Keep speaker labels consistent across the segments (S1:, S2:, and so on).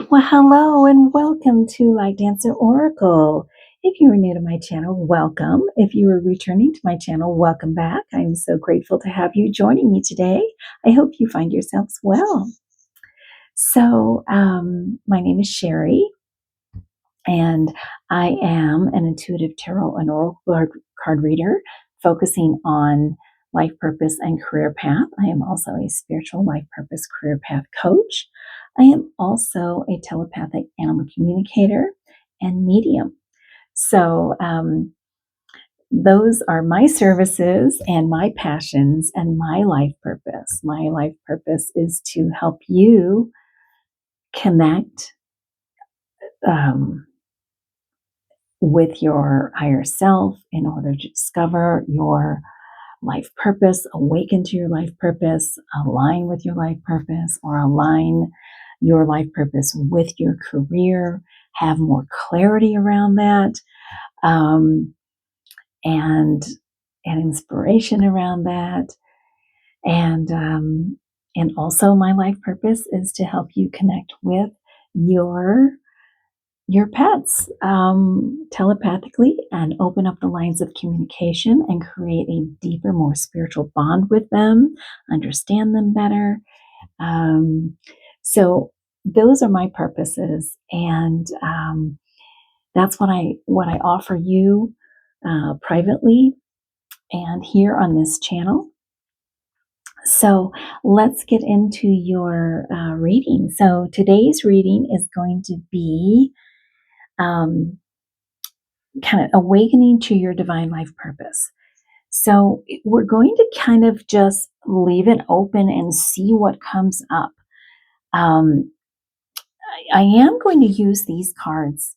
S1: Well, hello and welcome to Light Dancer Oracle. If you are new to my channel, welcome. If you are returning to my channel, welcome back. I'm so grateful to have you joining me today. I hope you find yourselves well. My name is Sherry, and I am an intuitive tarot and oracle card reader focusing on life purpose and career path. I am also a spiritual life purpose career path coach. I am also a telepathic animal communicator and medium. So, those are my services and my passions and my life purpose. My life purpose is to help you connect with your higher self in order to discover your life purpose, awaken to your life purpose, align with your life purpose, or align your life purpose with your career, have more clarity around that, and inspiration around that. And also my life purpose is to help you connect with your pets telepathically and open up the lines of communication and create a deeper, more spiritual bond with them, understand them better. So those are my purposes, and that's what I offer you privately and here on this channel. So let's get into your reading. So today's reading is going to be kind of awakening to your divine life purpose. So we're going to kind of just leave it open and see what comes up. I am going to use these cards,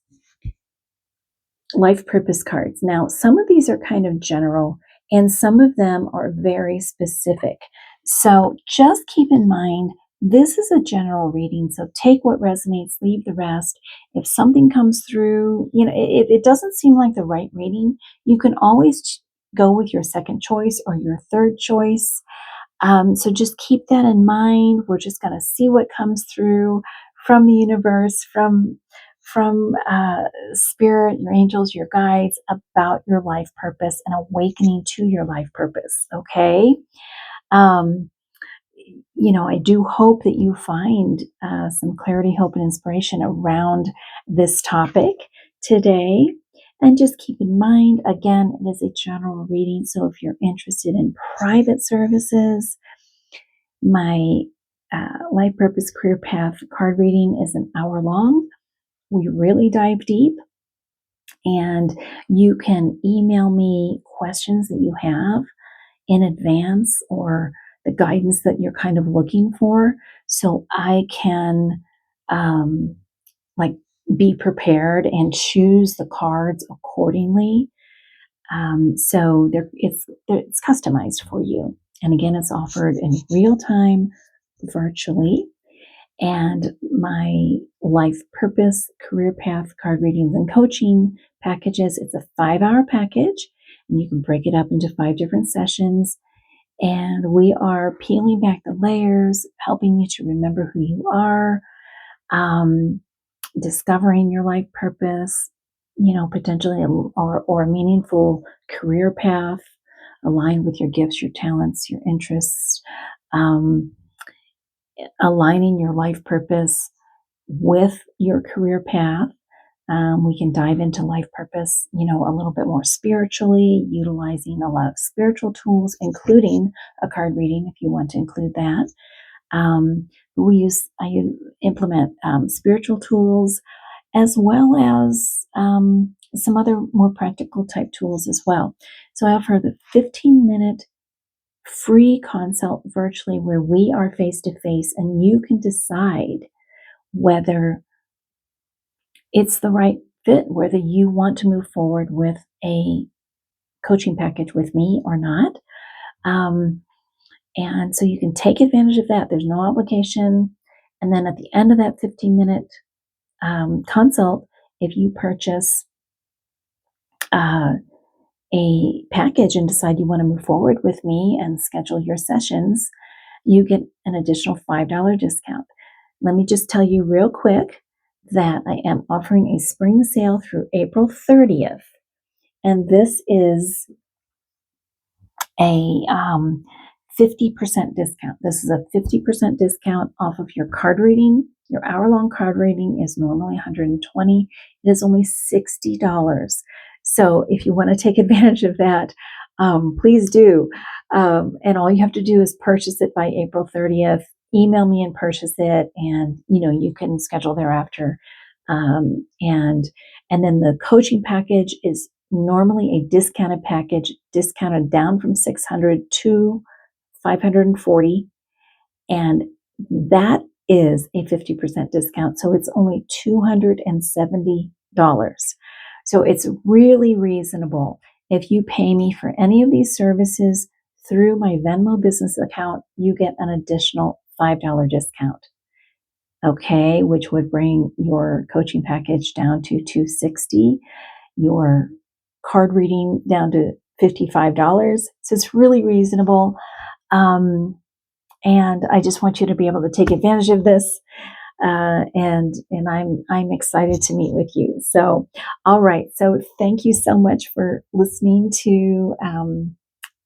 S1: life purpose cards. Now, some of these are kind of general and some of them are very specific. So just keep in mind, this is a general reading. So take what resonates, leave the rest. If something comes through, if it doesn't seem like the right reading, you can always go with your second choice or your third choice. So just keep that in mind. We're just going to see what comes through from the universe, from spirit, your angels, your guides, about your life purpose and awakening to your life purpose. Okay. I do hope that you find some clarity, hope, and inspiration around this topic today. And just keep in mind, again, it is a general reading. So if you're interested in private services, my life purpose career path card reading is an hour long. We really dive deep, and you can email me questions that you have in advance or the guidance that you're kind of looking for, so I can be prepared and choose the cards accordingly. So it's customized for you. And again, it's offered in real time, virtually. And my life purpose, career path, card readings, and coaching packages, it's a 5-hour package, and you can break it up into 5 different sessions. And we are peeling back the layers, helping you to remember who you are, discovering your life purpose, potentially or a meaningful career path aligned with your gifts, your talents, your interests, aligning your life purpose with your career path. We can dive into life purpose, a little bit more spiritually, utilizing a lot of spiritual tools, including a card reading if you want to include that. I implement spiritual tools as well as some other more practical type tools as well. So I offer the 15-minute free consult virtually where we are face to face, and you can decide whether it's the right fit, whether you want to move forward with a coaching package with me or not. And so you can take advantage of that. There's no obligation. And then at the end of that 15-minute consult, if you purchase a package and decide you want to move forward with me and schedule your sessions, you get an additional $5 discount. Let me just tell you real quick, that I am offering a spring sale through April 30th. And this is a 50% discount. This is a 50% discount off of your card reading. Your hour-long card reading is normally $120. It is only $60. So if you want to take advantage of that, please do. And all you have to do is purchase it by April 30th. Email me and purchase it, and you can schedule thereafter. And then the coaching package is normally a discounted package, discounted down from 600 to 540, and that is a 50% discount. So it's only $270. So it's really reasonable. If you pay me for any of these services through my Venmo business account, you get an additional $5 discount. Okay, which would bring your coaching package down to $260, your card reading down to $55. So it's really reasonable. And I just want you to be able to take advantage of this. And I'm excited to meet with you. So, all right. So thank you so much for listening to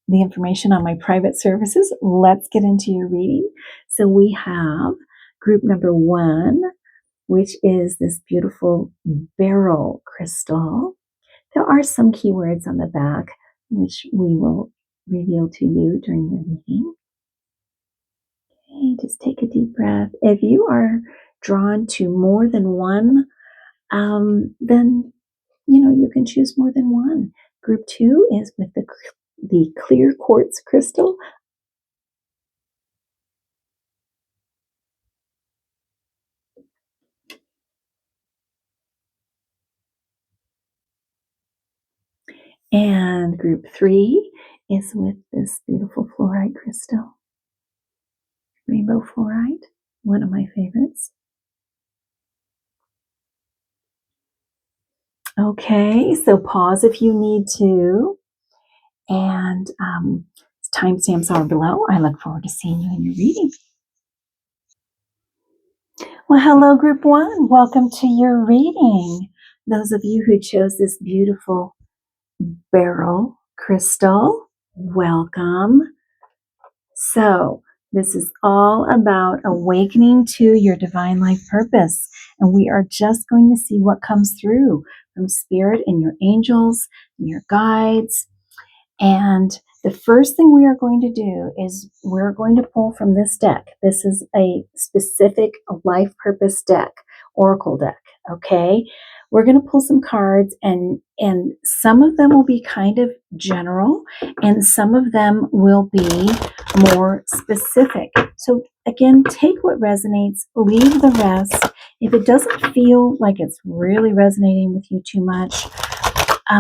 S1: the information on my private services. Let's get into your reading. So we have group number 1, which is this beautiful Beryl crystal. There are some keywords on the back, which we will reveal to you during the reading. Okay, just take a deep breath. If you are drawn to more than one, then you can choose more than one. Group 2 is with the clear quartz crystal. And group 3 is with this beautiful fluorite crystal. Rainbow fluorite, one of my favorites. Okay, so pause if you need to. And timestamps are below. I look forward to seeing you in your reading. Well, hello, group 1. Welcome to your reading. Those of you who chose this beautiful Beryl crystal, welcome. So this is all about awakening to your divine life purpose. And we are just going to see what comes through from spirit and your angels and your guides. And the first thing we are going to do is we're going to pull from this deck. This is a specific life purpose deck, oracle deck, okay? We're going to pull some cards, and some of them will be kind of general, and some of them will be more specific. So again, take what resonates, leave the rest. If it doesn't feel like it's really resonating with you too much,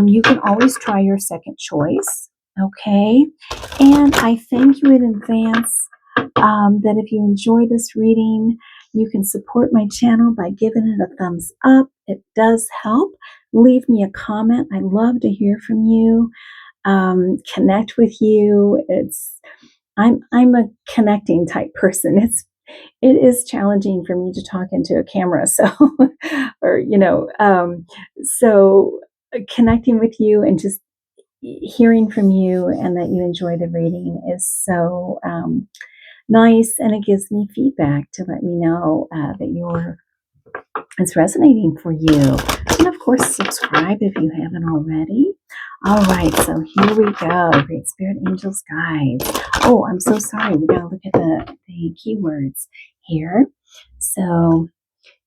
S1: you can always try your second choice, okay? And I thank you in advance that if you enjoy this reading, you can support my channel by giving it a thumbs up. It does help. Leave me a comment. I love to hear from you, connect with you. I'm a connecting type person. It is challenging for me to talk into a camera, so so connecting with you and just hearing from you and that you enjoy the reading is so nice, and it gives me feedback to let me know that it's resonating for you. And of course, subscribe if you haven't already. All right, so here we go. Great Spirit Angels Guides. Oh, I'm so sorry. We gotta look at the keywords here. So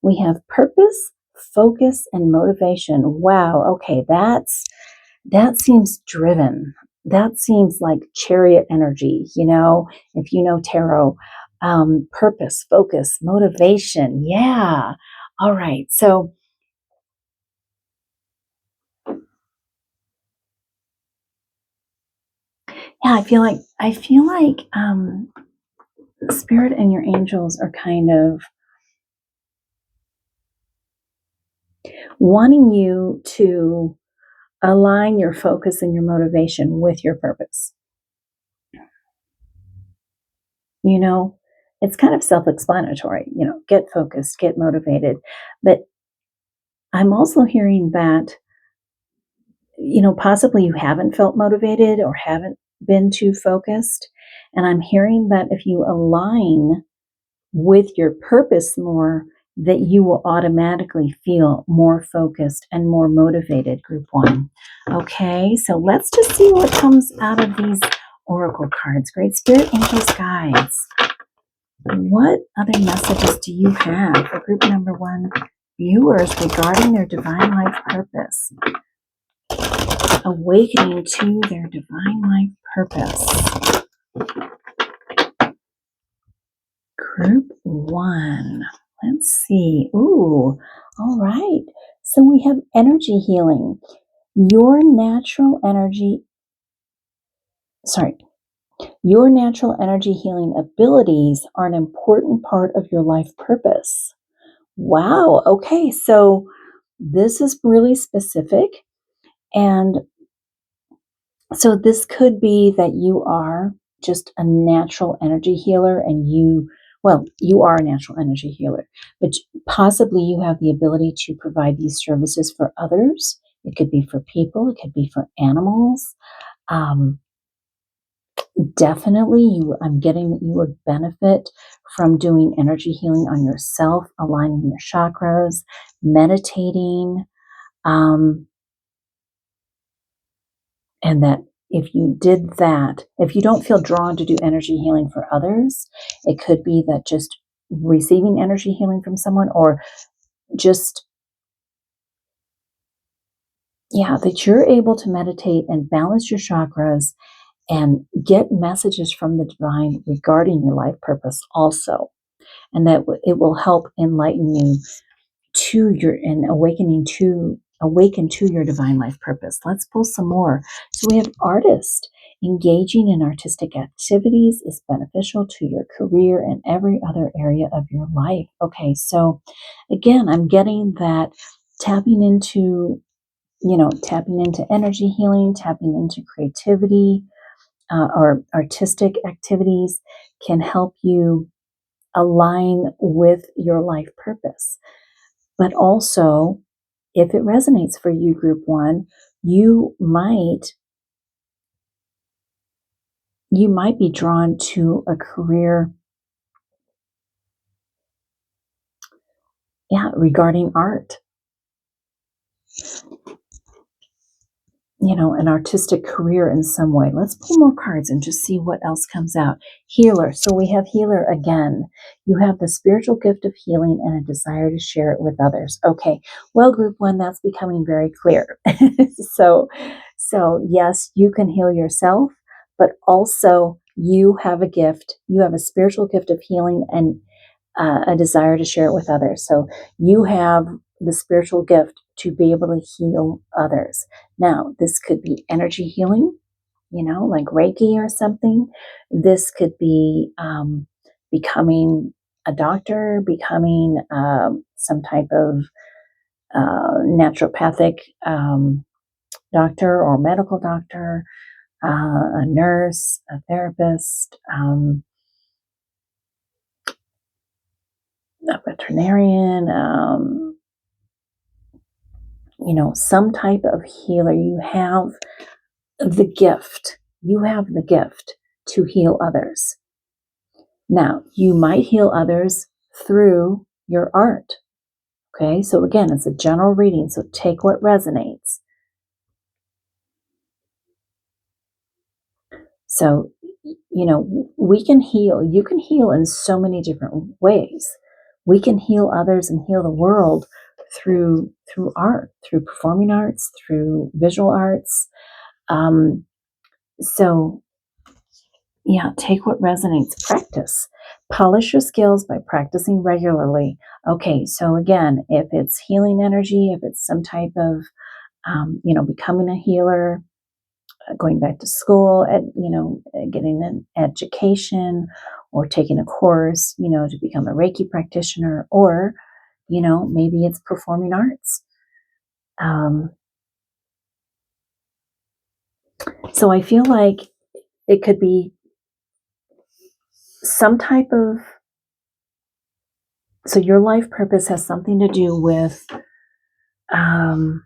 S1: we have purpose, focus, and motivation. Wow. Okay, that seems driven. That seems like chariot energy, if you know tarot. Purpose, focus, motivation. Yeah. All right. So yeah, I feel like spirit and your angels are kind of wanting you to align your focus and your motivation with your purpose. It's kind of self-explanatory, get focused, get motivated. But I'm also hearing that, possibly you haven't felt motivated or haven't been too focused. And I'm hearing that if you align with your purpose more, that you will automatically feel more focused and more motivated, group one. Okay, so let's just see what comes out of these oracle cards. Great Spirit, Angels, Guides. What other messages do you have for group number one viewers regarding their divine life purpose? Awakening to their divine life purpose. Group one. Let's see. Ooh, all right. So we have energy healing. Your natural energy, your natural energy healing abilities are an important part of your life purpose. Wow. Okay. So this is really specific. And so this could be that you are just a natural energy healer and you are a natural energy healer, but possibly you have the ability to provide these services for others. It could be for people, it could be for animals. Definitely, I'm getting that you would benefit from doing energy healing on yourself, aligning your chakras, meditating. And that if you did that, if you don't feel drawn to do energy healing for others, it could be that just receiving energy healing from someone, or just, that you're able to meditate and balance your chakras and get messages from the divine regarding your life purpose also. And that it will help enlighten you to your and awaken to your divine life purpose. Let's pull some more. So we have artist. Engaging in artistic activities is beneficial to your career and every other area of your life. Okay, so again, I'm getting that tapping into energy healing, tapping into creativity, or artistic activities can help you align with your life purpose. But also, if it resonates for you, group one, you might be drawn to a career, regarding art, an artistic career in some way. Let's pull more cards and just see what else comes out. Healer. So we have healer again. You have the spiritual gift of healing and a desire to share it with others. Okay. Well, group one, that's becoming very clear. So yes, you can heal yourself, but also you have a gift. You have a spiritual gift of healing and a desire to share it with others. So you have the spiritual gift to be able to heal others. Now, this could be energy healing, like Reiki or something. This could be becoming a doctor, becoming some type of naturopathic doctor or medical doctor, a nurse, a therapist, a veterinarian, some type of healer. You have the gift. You have the gift to heal others. Now, you might heal others through your art. Okay, so again, it's a general reading, so take what resonates. So, we can heal. You can heal in so many different ways. We can heal others and heal the world through art, through performing arts, through visual arts. So, take what resonates. Practice. Polish your skills by practicing regularly. Okay, so again, if it's healing energy, if it's some type of, becoming a healer, going back to school, getting an education or taking a course, to become a Reiki practitioner, or, maybe it's performing arts. So I feel like it could be some type of, so your life purpose has something to do with the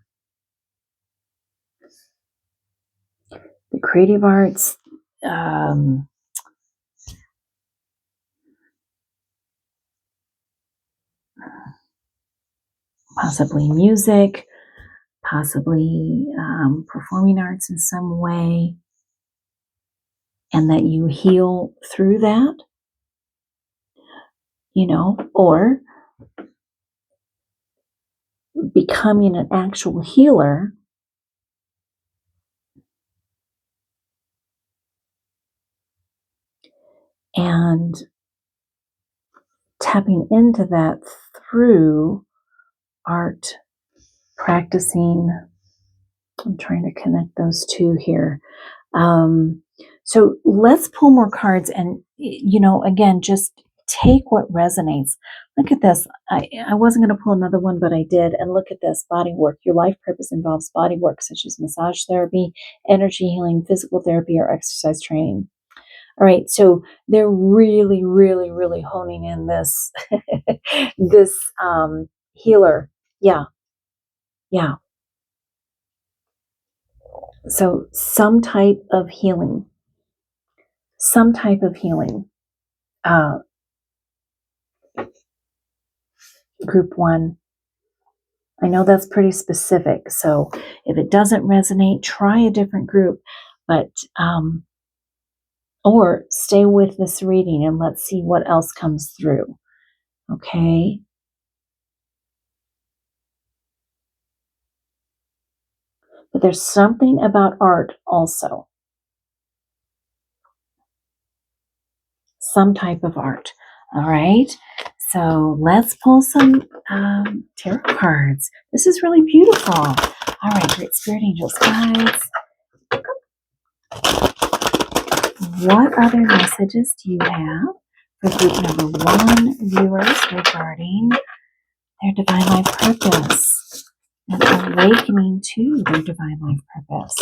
S1: creative arts, possibly music, possibly performing arts in some way, and that you heal through that, or becoming an actual healer and tapping into that through art, practicing. I'm trying to connect those two here. So let's pull more cards and, again, just take what resonates. Look at this. I wasn't going to pull another one, but I did. And look at this, body work. Your life purpose involves body work, such as massage therapy, energy healing, physical therapy, or exercise training. All right, so they're really, really, really honing in this, this healer. Yeah. So some type of healing. Group 1. I know that's pretty specific, so if it doesn't resonate, try a different group, but or stay with this reading and let's see what else comes through. Okay. But there's something about art also. Some type of art. All right. So let's pull some tarot cards. This is really beautiful. All right, great spirit angels, guides. What other messages do you have for group number 1 viewers regarding their divine life purpose and awakening to their divine life purpose?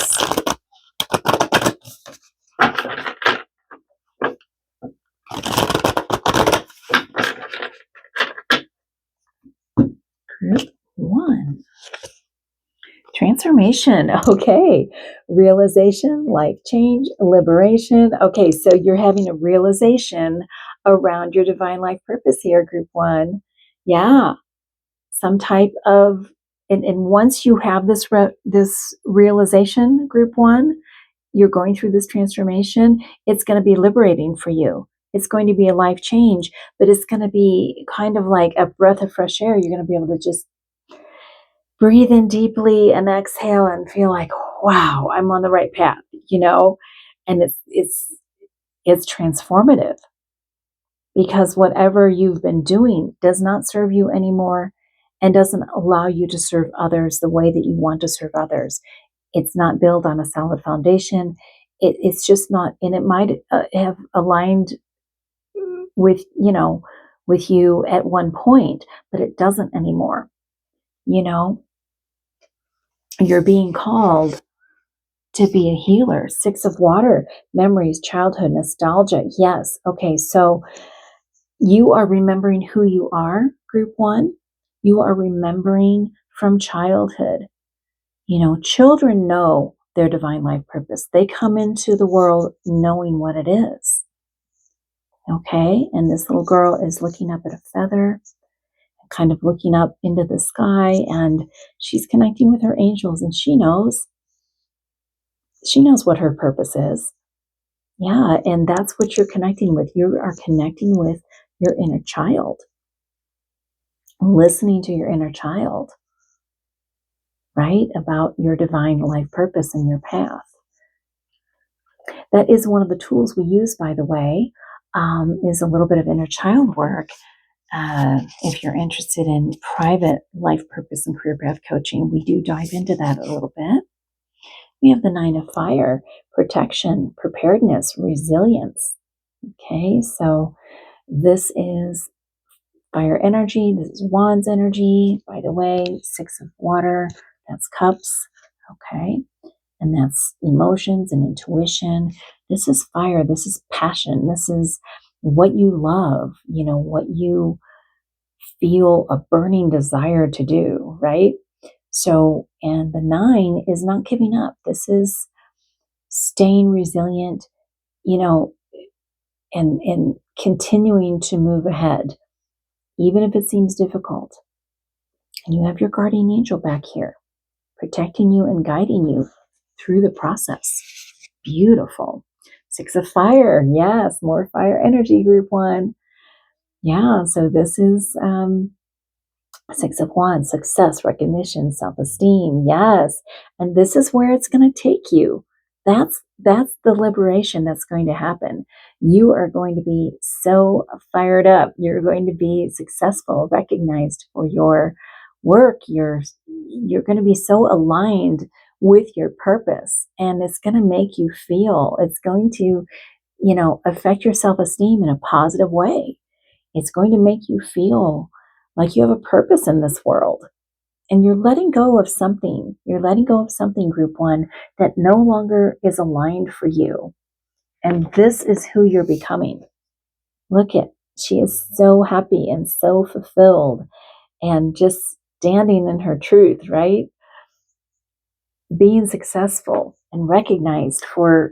S1: Group 1. Transformation. Okay. Realization, life change, liberation. Okay, so you're having a realization around your divine life purpose here, group 1. Yeah. Some type of, and once you have this realization, group 1, you're going through this transformation, it's going to be liberating for you. It's going to be a life change, but it's going to be kind of like a breath of fresh air. You're going to be able to just breathe in deeply and exhale and feel like, wow, I'm on the right path, and it's transformative because whatever you've been doing does not serve you anymore and doesn't allow you to serve others the way that you want to serve others. It's not built on a solid foundation. It's just not, and it might have aligned with, with you at one point, but it doesn't anymore. You're being called to be a healer. 6 of water, memories, childhood, nostalgia. Yes. Okay. So you are remembering who you are, group 1. You are remembering from childhood. Children know their divine life purpose. They come into the world knowing what it is. Okay. And this little girl is looking up at a feather, kind of looking up into the sky, and she's connecting with her angels, and she knows what her purpose is. Yeah, and that's what you're connecting with. You are connecting with your inner child, listening to your inner child, right? About your divine life purpose and your path. That is one of the tools we use, by the way, is a little bit of inner child work. If you're interested in private life purpose and career path coaching, we do dive into that a little bit. We have the 9 of fire, protection, preparedness, resilience. Okay, so this is fire energy. This is wands energy. By the way, 6 of water, that's cups. Okay, and that's emotions and intuition. This is fire. This is passion. This is what you love, what you feel a burning desire to do, right? So, and the 9 is not giving up. This is staying resilient, you know, and continuing to move ahead, even if it seems difficult. And you have your guardian angel back here, protecting you and guiding you through the process. Beautiful. 6 of fire. Yes, more fire energy, group 1. Yeah, so this is 6 of Wands, success, recognition, self-esteem. Yes. And this is where it's going to take you. That's the liberation that's going to happen. You are going to be so fired up. You're going to be successful, recognized for your work. You're going to be so aligned with your purpose, and it's going to make you feel, it's going to, affect your self-esteem in a positive way. It's going to make you feel like you have a purpose in this world. And you're letting go of something. You're letting go of something, group 1, that no longer is aligned for you. And this is who you're becoming. Look at, she is so happy and so fulfilled and just standing in her truth, right? Being successful and recognized for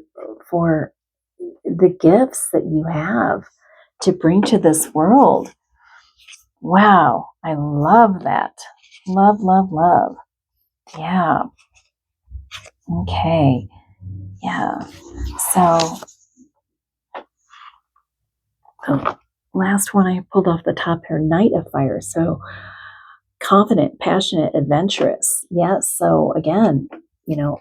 S1: the gifts that you have to bring to this world. Wow, I love that. Love, love, love. Yeah. Okay. Yeah. So, the last one I pulled off the top here, Knight of Fire. So, confident, passionate, adventurous. Yes. So, again,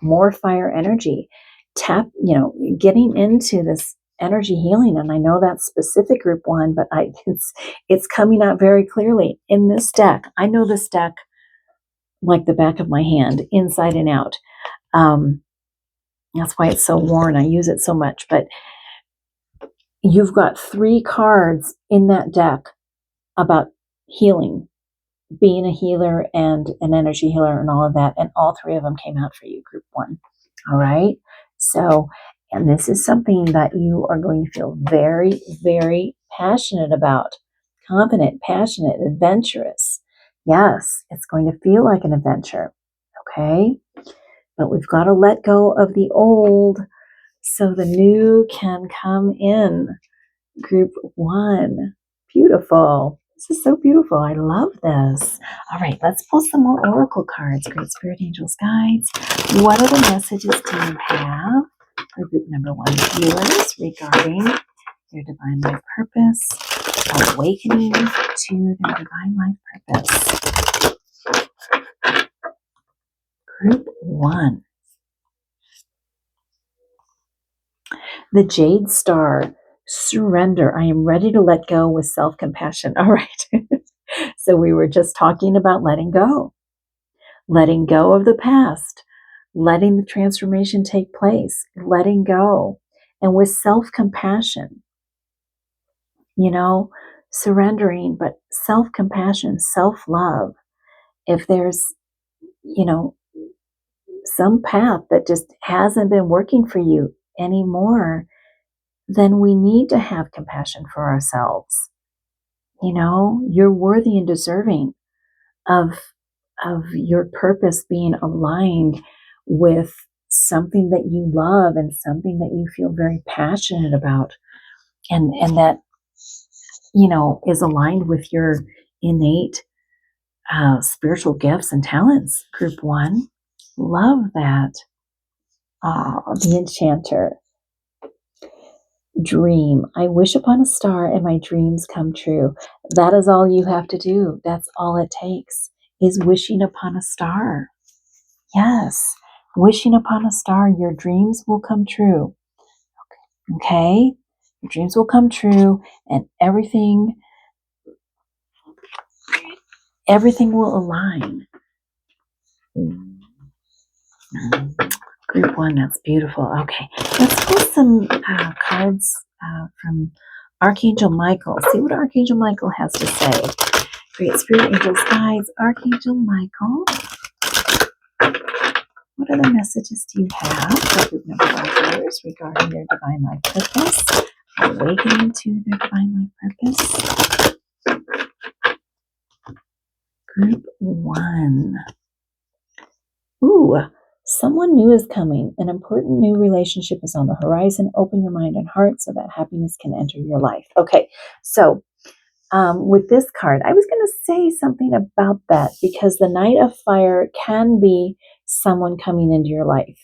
S1: more fire energy. Getting into this energy healing. And I know that's specific, group 1, but it's coming out very clearly in this deck. I know this deck like the back of my hand, inside and out. That's why it's so worn. I use it so much. But you've got 3 cards in that deck about healing, being a healer and an energy healer and all of that. And all 3 of them came out for you, group 1. All right. So, and this is something that you are going to feel very, very passionate about. Confident, passionate, adventurous. Yes, it's going to feel like an adventure. Okay. But we've got to let go of the old so the new can come in. Group 1. Beautiful. This is so beautiful. I love this. All right, let's pull some more oracle cards. Great Spirit, Angels, Guides. What other messages do you have for group number 1 viewers regarding their divine life purpose, awakening to their divine life purpose? Group 1. The Jade Star. Surrender. I am ready to let go with self-compassion. All right. So we were just talking about letting go of the past, letting the transformation take place, letting go, and with self-compassion, surrendering, but self-compassion, self-love. If there's, some path that just hasn't been working for you anymore, then we need to have compassion for ourselves. You're worthy and deserving of your purpose being aligned with something that you love and something that you feel very passionate about, and that is aligned with your innate spiritual gifts and talents. Group 1. Love that. The Enchanter. Dream. I wish upon a star and my dreams come true. That is all you have to do. That's all it takes, is wishing upon a star. Yes. Wishing upon a star, your dreams will come true. Okay? Your dreams will come true, and everything will align. Group 1, that's beautiful. Okay, let's pull some cards from Archangel Michael. See what Archangel Michael has to say. Great Spirit, Angels, Guides, Archangel Michael. What other messages do you have for group number 1 viewers regarding their divine life purpose? Awakening to their divine life purpose. Group 1. Ooh, someone new is coming. An important new relationship is on the horizon. Open your mind and heart so that happiness can enter your life. Okay, so with this card, I was going to say something about that because the Knight of Fire can be someone coming into your life,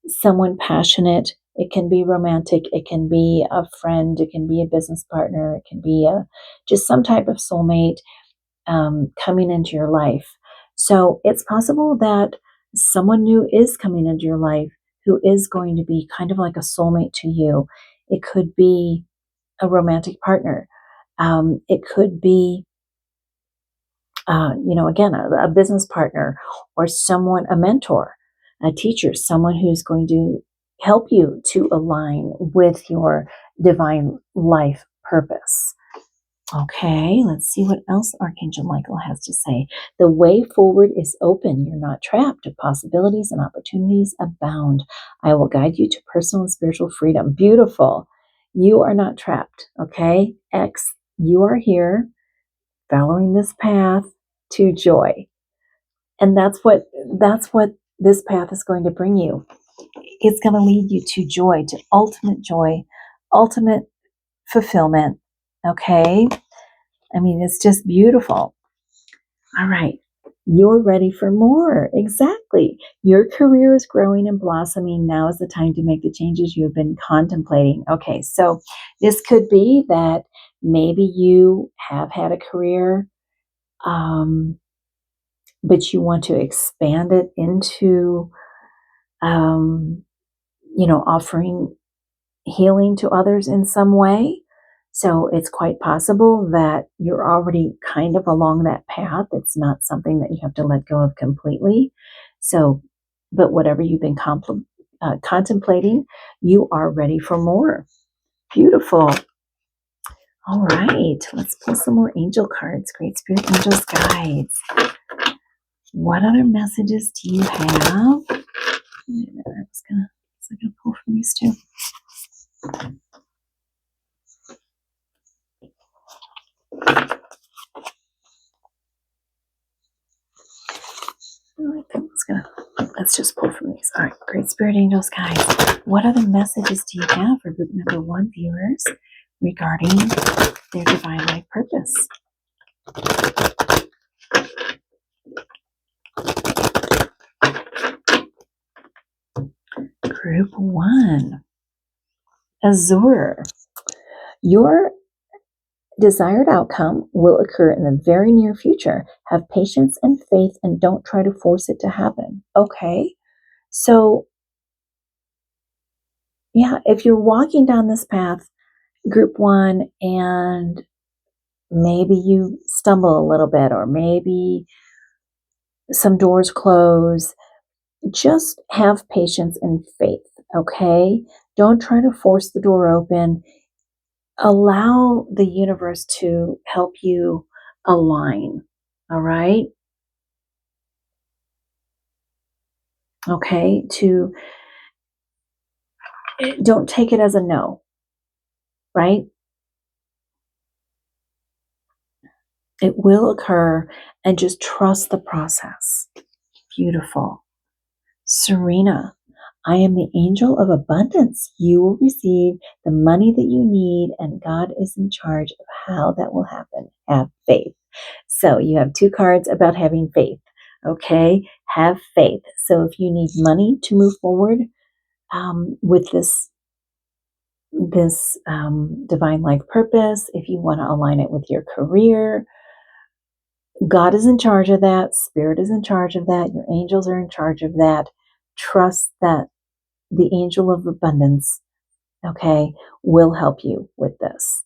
S1: someone passionate. It can be romantic. It can be a friend. It can be a business partner. It can be just some type of soulmate coming into your life. So it's possible that someone new is coming into your life who is going to be kind of like a soulmate to you. It could be a romantic partner. It could be, again, a business partner or someone, a mentor, a teacher, someone who's going to help you to align with your divine life purpose. Okay, let's see what else Archangel Michael has to say. The way forward is open. You're not trapped. Possibilities and opportunities abound. I will guide you to personal and spiritual freedom. Beautiful. You are not trapped. Okay, X, you are here following this path to joy. And that's what this path is going to bring you. It's going to lead you to joy, ultimate fulfillment. Okay? I mean, it's just beautiful. All right. You're ready for more. Exactly. Your career is growing and blossoming. Now is the time to make the changes you have been contemplating. Okay, so this could be that maybe you have had a career, but you want to expand it into, offering healing to others in some way. So it's quite possible that you're already kind of along that path. It's not something that you have to let go of completely. So, but whatever you've been contemplating, you are ready for more. Beautiful. All right, let's pull some more angel cards. Great Spirit Angels Guides. What other messages do you have? Wait a minute, I was gonna pull from these two. Let's just pull from these. All right, Great Spirit Angels, guys. What other messages do you have for group number 1 viewers regarding their divine life purpose? Group 1, Azure. Your desired outcome will occur in the very near future. Have patience and faith and don't try to force it to happen. Okay, so yeah, if you're walking down this path, group 1, and maybe you stumble a little bit, or maybe some doors close, just have patience and faith, okay? Don't try to force the door open. Allow the universe to help you align, all right? Okay, don't take it as a no, right? It will occur, and just trust the process. Beautiful. Serena, I am the angel of abundance. You will receive the money that you need, and God is in charge of how that will happen. Have faith. So you have 2 cards about having faith. Okay, have faith. So if you need money to move forward with this divine life purpose, if you want to align it with your career, God is in charge of that. Spirit is in charge of that. Your angels are in charge of that. Trust that the angel of abundance, okay, will help you with this.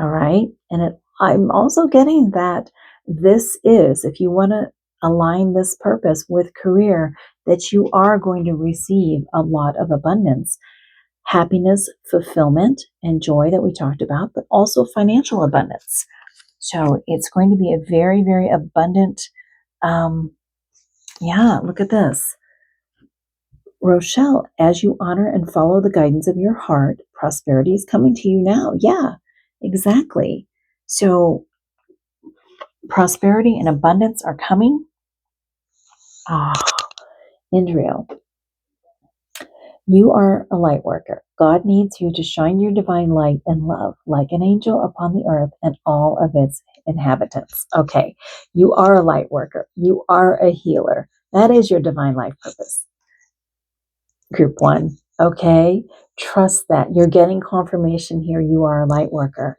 S1: All right. And I'm also getting that this is, if you want to align this purpose with career, that you are going to receive a lot of abundance, happiness, fulfillment, and joy that we talked about, but also financial abundance. So it's going to be a very, very abundant, look at this. Rochelle, as you honor and follow the guidance of your heart, prosperity is coming to you now. Yeah, exactly. So prosperity and abundance are coming. Indriel, you are a light worker. God needs you to shine your divine light and love like an angel upon the earth and all of its inhabitants. Okay, you are a light worker. You are a healer. That is your divine life purpose. Group 1. Okay, trust that. You're getting confirmation here. You are a light worker.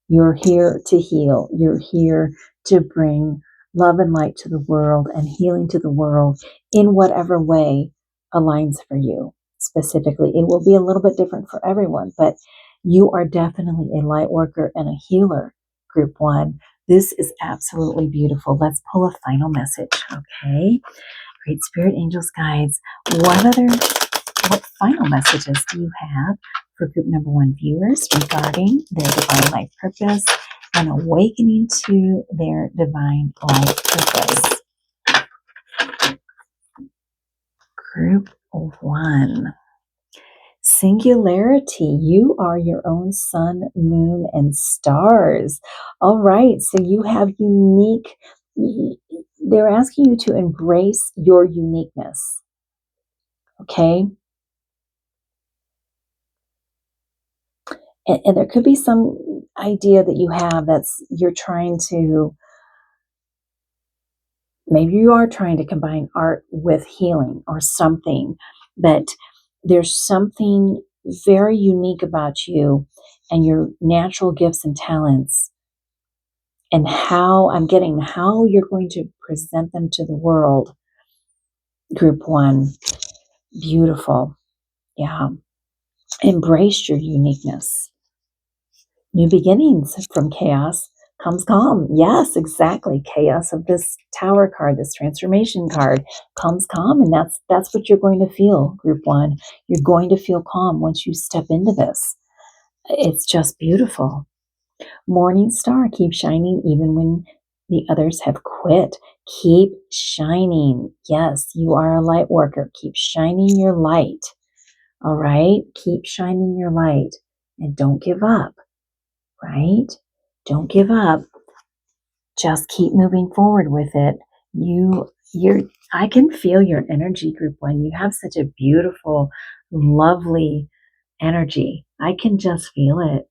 S1: You're here to heal. You're here to bring love and light to the world and healing to the world in whatever way aligns for you specifically. It will be a little bit different for everyone, but you are definitely a light worker and a healer, Group 1. This is absolutely beautiful. Let's pull a final message, okay? Great Spirit, Angels, Guides, what final messages do you have for group number 1 viewers regarding their divine life purpose and awakening to their divine life purpose? Group 1. Singularity. You are your own sun, moon, and stars. All right. So you have unique, they're asking you to embrace your uniqueness. Okay. And there could be some idea that you have you're trying to, maybe you are trying to combine art with healing or something, but there's something very unique about you and your natural gifts and talents, and how you're going to present them to the world. Group 1. Beautiful. Yeah. Embrace your uniqueness. New beginnings. From chaos comes calm. Yes, exactly. Chaos of this Tower card, this transformation card, comes calm, and that's what you're going to feel, Group 1. You're going to feel calm once you step into this. It's just beautiful. Morning star, keep shining even when the others have quit. Keep shining. Yes, you are a light worker. Keep shining your light. All right? Keep shining your light and don't give up. Right? Don't give up. Just keep moving forward with it. I can feel your energy, Group 1. You have such a beautiful, lovely energy. I can just feel it.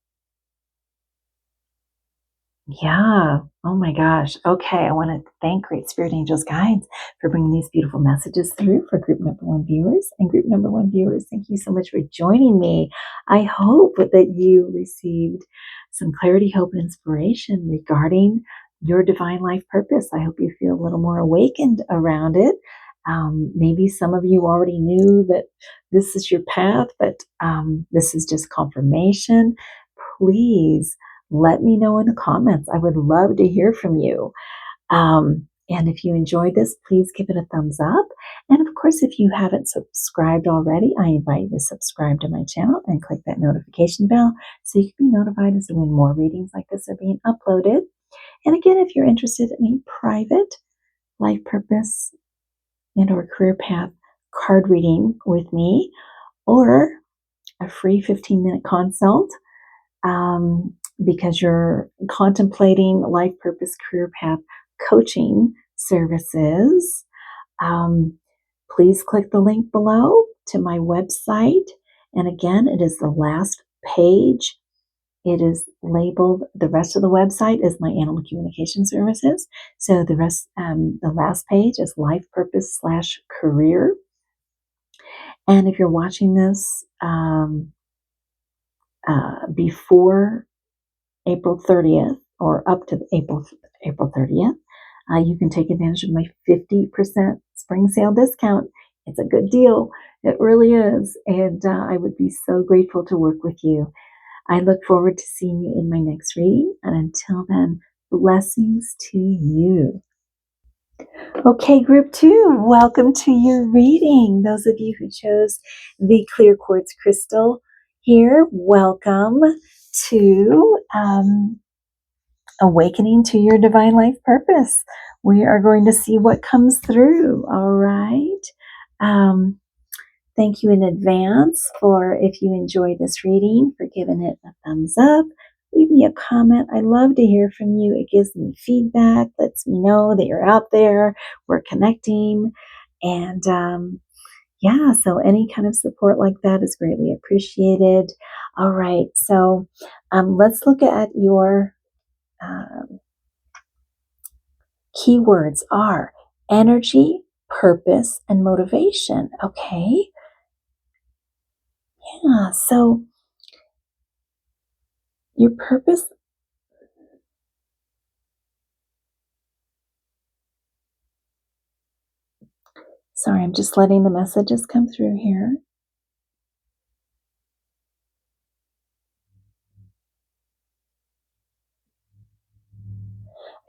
S1: Yeah. Oh my gosh. Okay. I want to thank Great Spirit Angels Guides for bringing these beautiful messages through for group number 1 viewers. And group number 1 viewers, thank you so much for joining me. I hope that you received some clarity, hope, and inspiration regarding your divine life purpose. I hope you feel a little more awakened around it. Maybe some of you already knew that this is your path, but this is just confirmation. Please let me know in the comments. I would love to hear from you. And if you enjoyed this, please give it a thumbs up. And of course, if you haven't subscribed already, I invite you to subscribe to my channel and click that notification bell so you can be notified as to when more readings like this are being uploaded. And again, if you're interested in a private life purpose and or career path card reading with me, or a free 15-minute consult, because you're contemplating life purpose career path coaching services, please click the link below to my website. And again, it is the last page. It is labeled, the rest of the website is my animal communication services. So the rest, the last page is life purpose / career. And if you're watching this before April 30th or up to April 30th, you can take advantage of my 50% spring sale discount. It's a good deal. It really is. And I would be so grateful to work with you. I look forward to seeing you in my next reading. And until then, blessings to you. Okay, group 2, welcome to your reading. Those of you who chose the clear quartz crystal here, welcome to awakening to your divine life purpose. We are going to see what comes through. All right. Thank you in advance for, if you enjoyed this reading, for giving it a thumbs up. Leave me a comment. I love to hear from you. It gives me feedback, lets me know that you're out there. We're connecting. And yeah, so any kind of support like that is greatly appreciated. All right, so let's look at your keywords are energy, purpose, and motivation. Okay, yeah, so your purpose. Sorry, I'm just letting the messages come through here.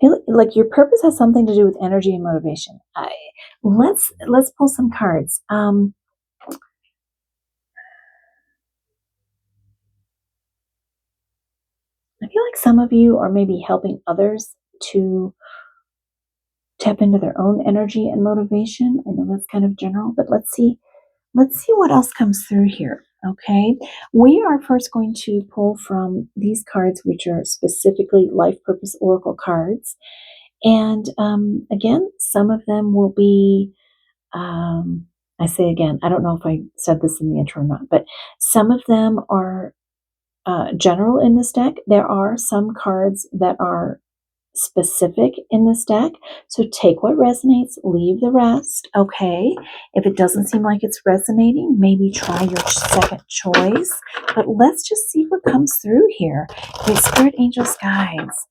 S1: Feel like your purpose has something to do with energy and motivation. Let's pull some cards. I feel like some of you are maybe helping others to tap into their own energy and motivation. I know that's kind of general, but let's see what else comes through here. Okay, we are first going to pull from these cards, which are specifically life purpose oracle cards. And again, some of them will be, I say again, I don't know if I said this in the intro or not, but some of them are general in this deck. There are some cards that are specific in this deck. So take what resonates, leave the rest. Okay. If it doesn't seem like it's resonating, maybe try your second choice. But let's just see what comes through here. Okay, Spirit Angels Guides.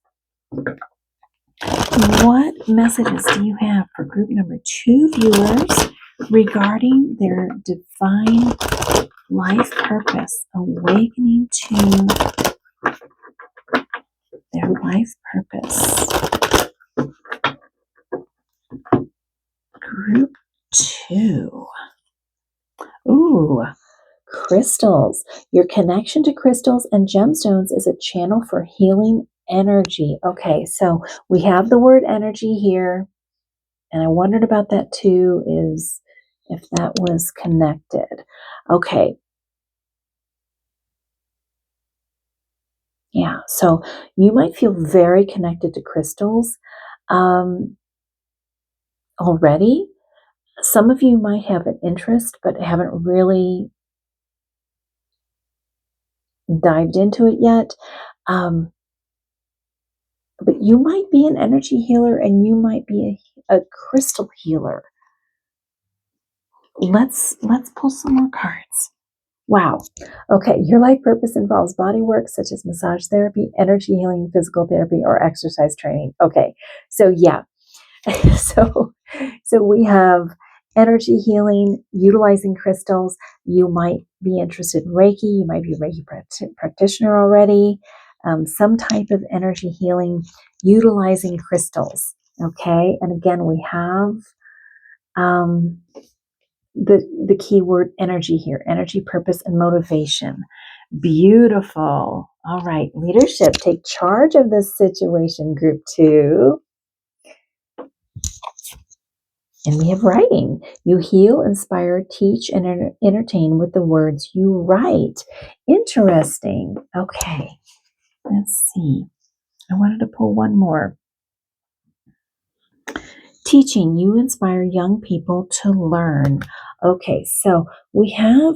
S1: What messages do you have for group number 2 viewers regarding their divine life purpose, awakening to their life purpose? Group 2. Ooh, crystals. Your connection to crystals and gemstones is a channel for healing energy. Okay, so we have the word energy here, and I wondered about that too, is if that was connected. Okay. Yeah, so you might feel very connected to crystals already. Some of you might have an interest, but haven't really dived into it yet. But you might be an energy healer and you might be a crystal healer. Let's pull some more cards. Wow. Okay, your life purpose involves body work such as massage therapy, energy healing, physical therapy, or exercise training. Okay, so yeah. so we have energy healing, utilizing crystals. You might be interested in Reiki. You might be a Reiki practitioner already. Some type of energy healing utilizing crystals. Okay, and again, we have the keyword energy here: energy, purpose, and motivation. Beautiful. All right, leadership. Take charge of this situation, group 2. And we have writing. You heal, inspire, teach, and entertain with the words you write. Interesting. Okay, let's see. I wanted to pull one more. Teaching, you inspire young people to learn. Okay, so we have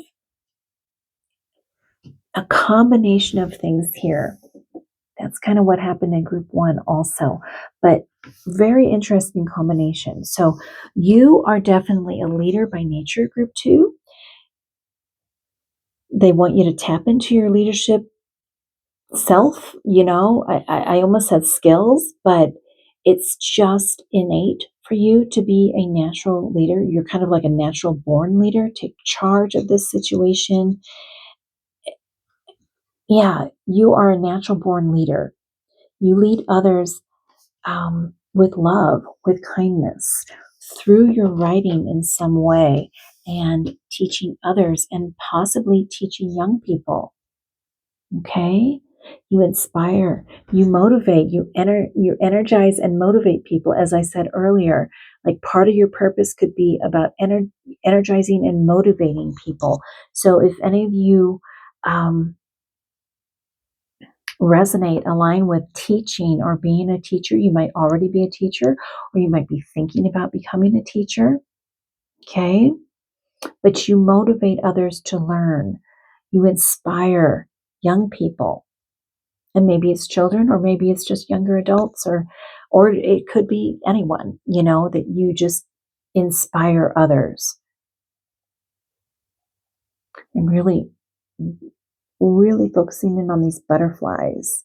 S1: a combination of things here. That's kind of what happened in group 1 also, but very interesting combination. So you are definitely a leader by nature, group 2. They want you to tap into your leadership self. I almost said skills, but it's just innate for you to be a natural leader. You're kind of like a natural born leader. Take charge of this situation. Yeah, you are a natural born leader. You lead others with love, with kindness, through your writing in some way, and teaching others and possibly teaching young people. Okay? You inspire, you motivate, you energize and motivate people. As I said earlier, like part of your purpose could be about energizing and motivating people. So if any of you resonate, align with teaching or being a teacher, you might already be a teacher, or you might be thinking about becoming a teacher. Okay? But you motivate others to learn. You inspire young people. And maybe it's children, or maybe it's just younger adults, or it could be anyone, that you just inspire others. And really, really focusing in on these butterflies.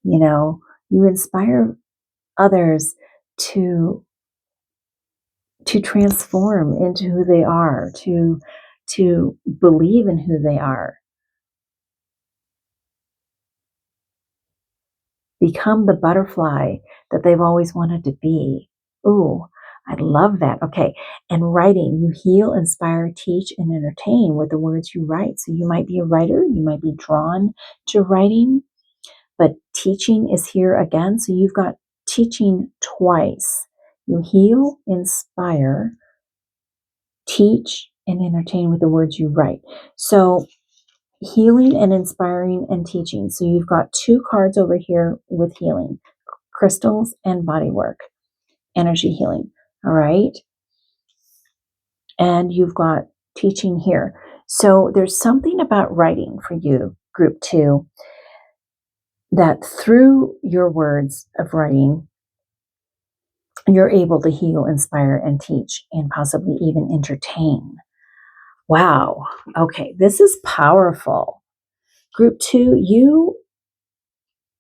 S1: You inspire others to transform into who they are, to believe in who they are, become the butterfly that they've always wanted to be. Ooh, I love that. Okay. And writing, you heal, inspire, teach, and entertain with the words you write. So you might be a writer, you might be drawn to writing, but teaching is here again. So you've got teaching twice. You heal, inspire, teach, and entertain with the words you write. So healing and inspiring and teaching. So you've got 2 cards over here with healing, crystals and body work, energy healing. All right. And you've got teaching here. So there's something about writing for you, group 2, that through your words of writing, you're able to heal, inspire, and teach, and possibly even entertain. Wow. Okay. This is powerful. Group 2,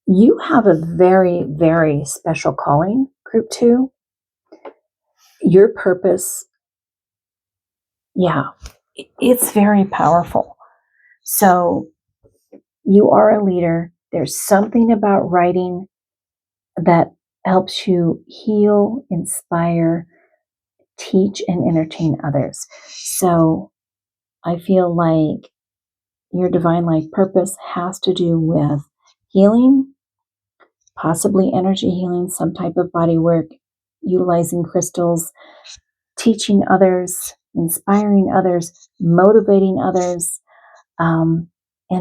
S1: you have a very, very special calling, group 2. Your purpose, it's very powerful. So you are a leader. There's something about writing that helps you heal, inspire, teach, and entertain others. So I feel like your divine life purpose has to do with healing, possibly energy healing, some type of body work, utilizing crystals, teaching others, inspiring others, motivating others, and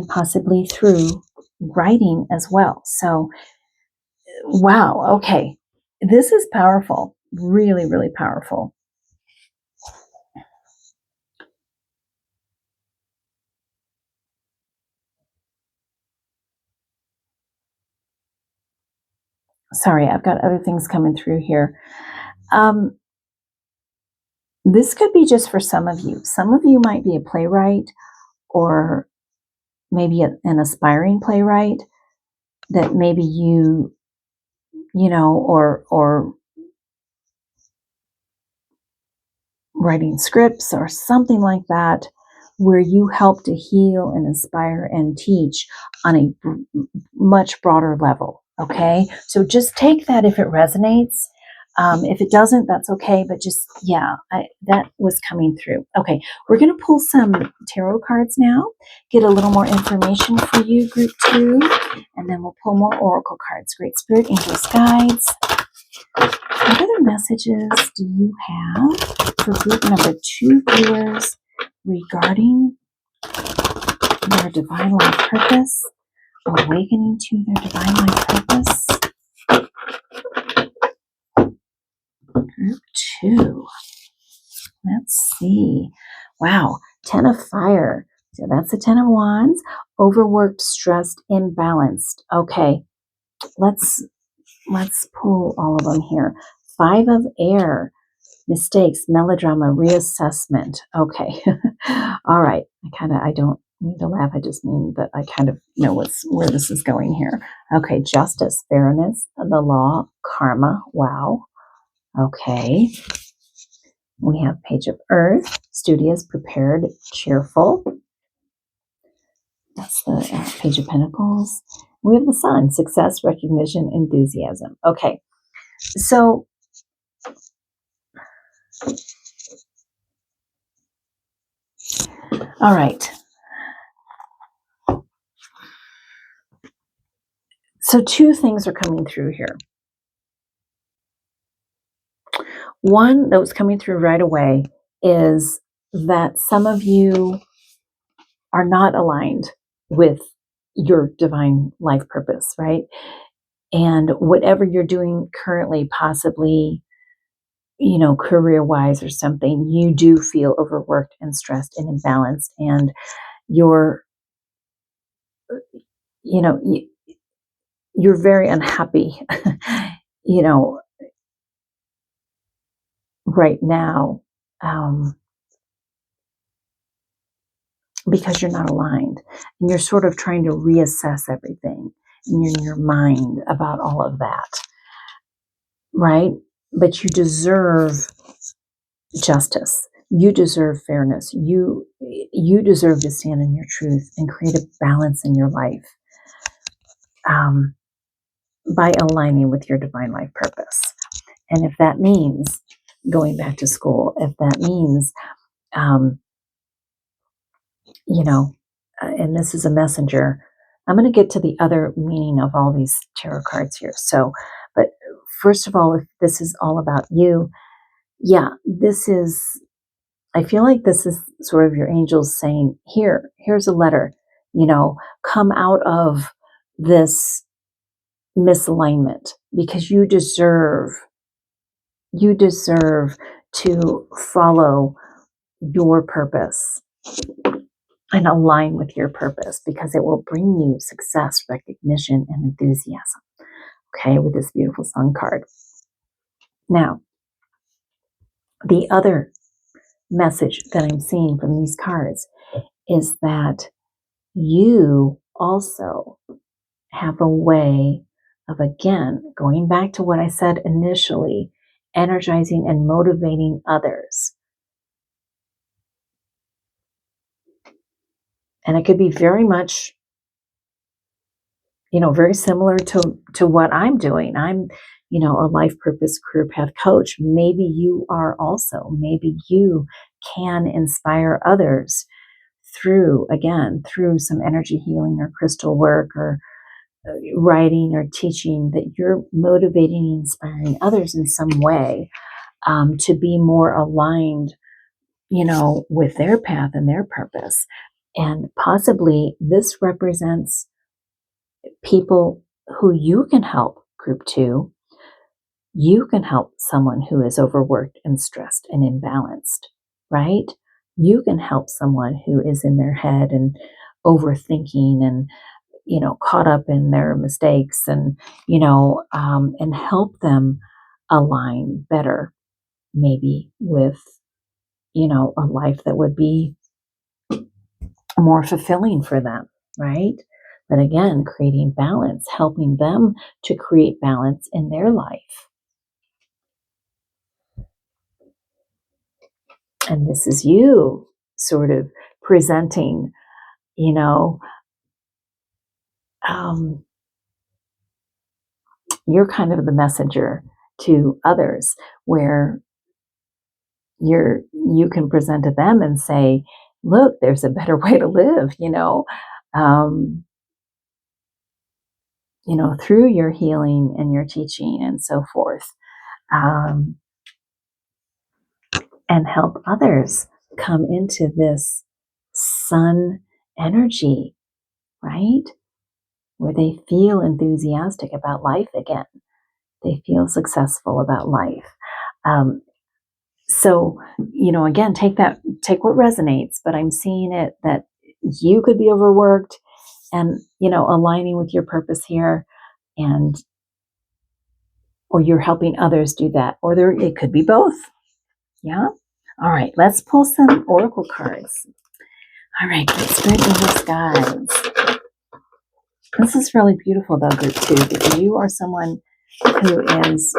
S1: possibly through writing as well. So, wow, okay. This is powerful, really, really powerful. Sorry, I've got other things coming through here. This could be just for some of you. Some of you might be a playwright, or maybe an aspiring playwright, that maybe or writing scripts or something like that, where you help to heal and inspire and teach on a much broader level. Okay, so just take that if it resonates. If it doesn't, that's okay. But just, that was coming through. Okay, we're going to pull some tarot cards now, get a little more information for you, group 2, and then we'll pull more oracle cards. Great Spirit, angels, guides. What other messages do you have for group number 2 viewers regarding their divine life purpose, awakening to their divine life purpose? Group 2. Let's see. Wow, 10 of fire. So that's the 10 of wands. Overworked, stressed, imbalanced. Okay, let's pull all of them here. 5 of air. Mistakes, melodrama, reassessment. Okay. All right. I don't mean to laugh. I just mean that I kind of know where this is going here. Okay. Justice, fairness, the law, karma. Wow. Okay. We have Page of Earth, studious, prepared, cheerful. That's the Page of Pentacles. We have the Sun, success, recognition, enthusiasm. Okay. So, all right. So 2 things are coming through here. One that was coming through right away is that some of you are not aligned with your divine life purpose, right? And whatever you're doing currently possibly career-wise or something, you do feel overworked and stressed and imbalanced, and you're, you know, you're very unhappy, you know, right now, because you're not aligned, and you're sort of trying to reassess everything in your mind about all of that, right? But you deserve justice. You deserve fairness. You deserve to stand in your truth and create a balance in your life, by aligning with your divine life purpose. And if that means going back to school, if that means, um, and this is a messenger, I'm going to get to the other meaning of all these tarot cards here. So, but first of all, if this is all about you, yeah, I feel like this is sort of your angels saying, here's a letter, come out of this misalignment, because you deserve to follow your purpose and align with your purpose, because it will bring you success, recognition, and enthusiasm. Okay, with this beautiful sun card. Now, the other message that I'm seeing from these cards is that you also have a way of, again, going back to what I said initially, energizing and motivating others. And it could be very much, very similar to what I'm doing. I'm, a life purpose career path coach. Maybe you are also. Maybe you can inspire others through some energy healing or crystal work or writing or teaching, that you're motivating and inspiring others in some way, to be more aligned, with their path and their purpose. And possibly this represents people who you can help. Group 2, you can help someone who is overworked and stressed and imbalanced, right? You can help someone who is in their head and overthinking and, caught up in their mistakes, and, and help them align better, maybe with, a life that would be more fulfilling for them, right? But again, creating balance, helping them to create balance in their life. And this is you sort of presenting, you're kind of the messenger to others, where you can present to them and say, look, there's a better way to live, um, through your healing and your teaching and so forth, um, and help others come into this sun energy, right? Where they feel enthusiastic about life again. They feel successful about life. So, again, take what resonates, but I'm seeing it that you could be overworked and, aligning with your purpose here, or you're helping others do that, or it could be both. Yeah. All right. Let's pull some oracle cards. All right. Spirit Angels, guides. This is really beautiful, though, group 2, because you are someone who is,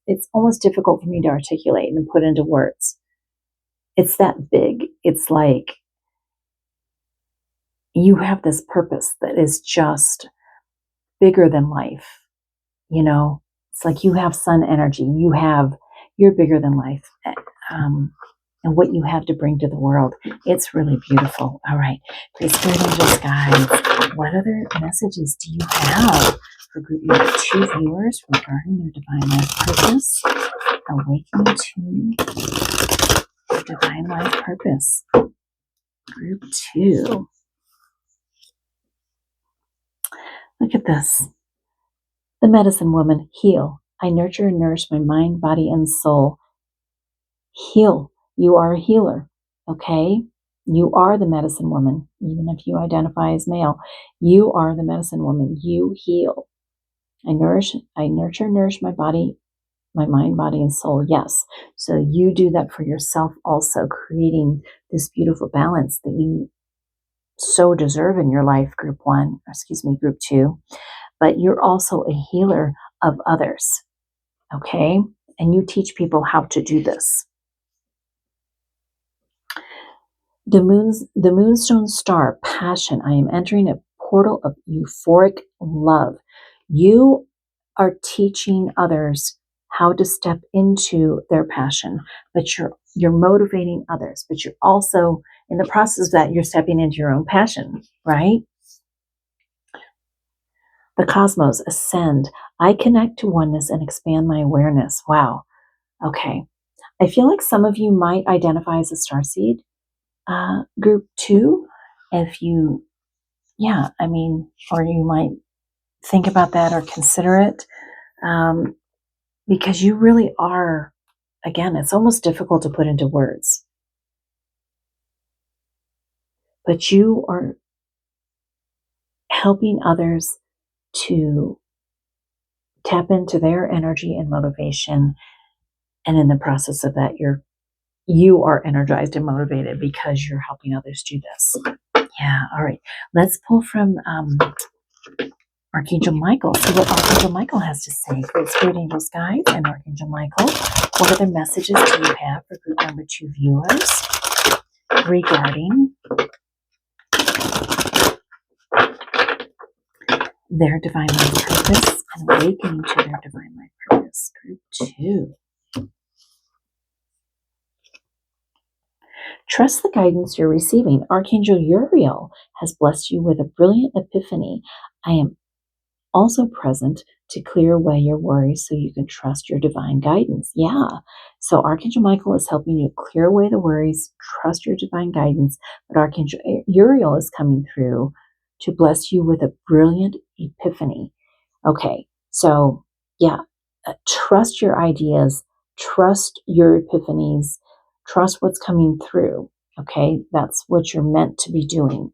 S1: it's almost difficult for me to articulate and put into words. It's that big. It's like you have this purpose that is just bigger than life. It's like you have sun energy. You're bigger than life. And what you have to bring to the world. It's really beautiful. All right. Great Spirit Angels, guides, what other messages do you have for group number 2 viewers regarding their divine life purpose? Awakening to their divine life purpose. Group 2. Look at this. The medicine woman, heal. I nurture and nourish my mind, body, and soul. heal. You are a healer, okay? You are the medicine woman, even if you identify as male. You are the medicine woman. You heal. I nurture, nourish my body, my mind, body, and soul. Yes. So you do that for yourself also, creating this beautiful balance that you so deserve in your life, group 2. But you're also a healer of others, okay? And you teach people how to do this. The moonstone star, passion. I am entering a portal of euphoric love. You are teaching others how to step into their passion, but you're motivating others, but you're also in the process of that, you're stepping into your own passion, right? The cosmos, ascend. I connect to oneness and expand my awareness. Wow. Okay. I feel like some of you might identify as a starseed, group 2. If you, yeah, I mean, or you might think about that or consider it, because you really are, again, it's almost difficult to put into words, but you are helping others to tap into their energy and motivation. And in the process of that, you are energized and motivated because you're helping others do this. Yeah, all right. Let's pull from Archangel Michael. See what Archangel Michael has to say. Great Spirit Angels Guides and Archangel Michael. What other messages do you have for group number 2 viewers regarding their divine life purpose and awakening to their divine life purpose? Group 2. Trust the guidance you're receiving. Archangel Uriel has blessed you with a brilliant epiphany. I am also present to clear away your worries so you can trust your divine guidance. Yeah. So Archangel Michael is helping you clear away the worries, trust your divine guidance. But Archangel Uriel is coming through to bless you with a brilliant epiphany. Okay. So yeah, trust your ideas, trust your epiphanies, trust what's coming through. Okay. That's what you're meant to be doing.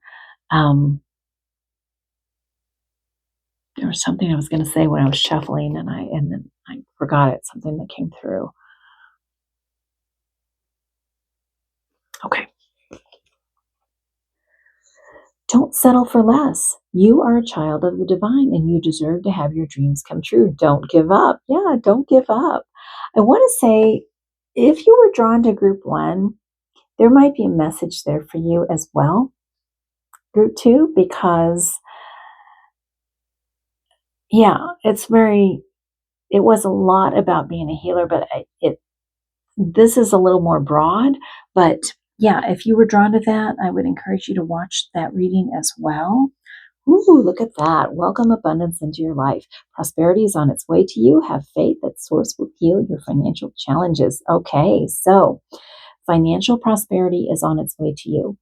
S1: There was something I was going to say when I was shuffling, and then I forgot it. Something that came through. Okay. Don't settle for less. You are a child of the divine, and you deserve to have your dreams come true. Don't give up. Yeah, don't give up. I want to say, if you were drawn to group 1, there might be a message there for you as well, group 2, because yeah, it was a lot about being a healer, but this is a little more broad. But yeah, if you were drawn to that, I would encourage you to watch that reading as well. Ooh, look at that. Welcome abundance into your life. Prosperity is on its way to you. Have faith that Source will heal your financial challenges. Okay, so financial prosperity is on its way to you.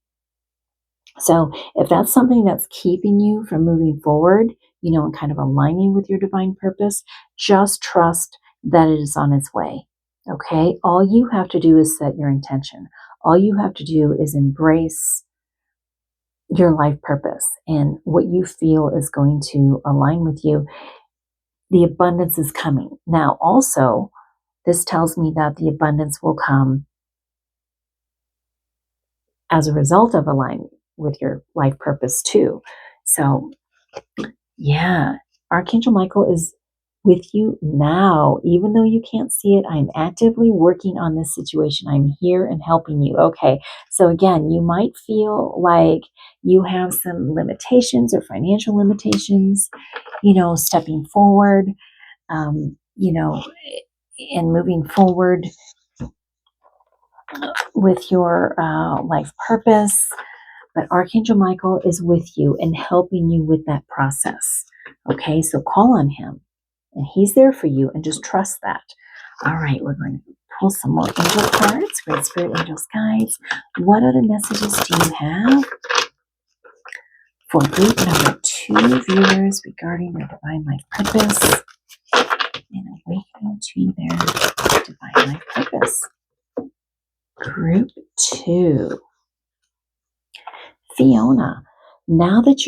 S1: So if that's something that's keeping you from moving forward, and kind of aligning with your divine purpose, just trust that it is on its way. Okay? All you have to do is set your intention. All you have to do is embrace your life purpose and what you feel is going to align with you. The abundance is coming. Now, also, this tells me that the abundance will come as a result of aligning with your life purpose too. So, yeah, Archangel Michael is with you now. Even though you can't see it, I'm actively working on this situation. I'm here and helping you. Okay, so again, you might feel like you have some limitations or financial limitations, stepping forward, and moving forward with your life purpose. But Archangel Michael is with you and helping you with that process. Okay, so call on him and he's there for you and just trust that. All right, we're going to pull some more angel cards. Great Spirit Angels Guides. What other messages do you have for group number 2 viewers regarding their divine life purpose and awakening to their divine life purpose? Group 2. Fiona, now that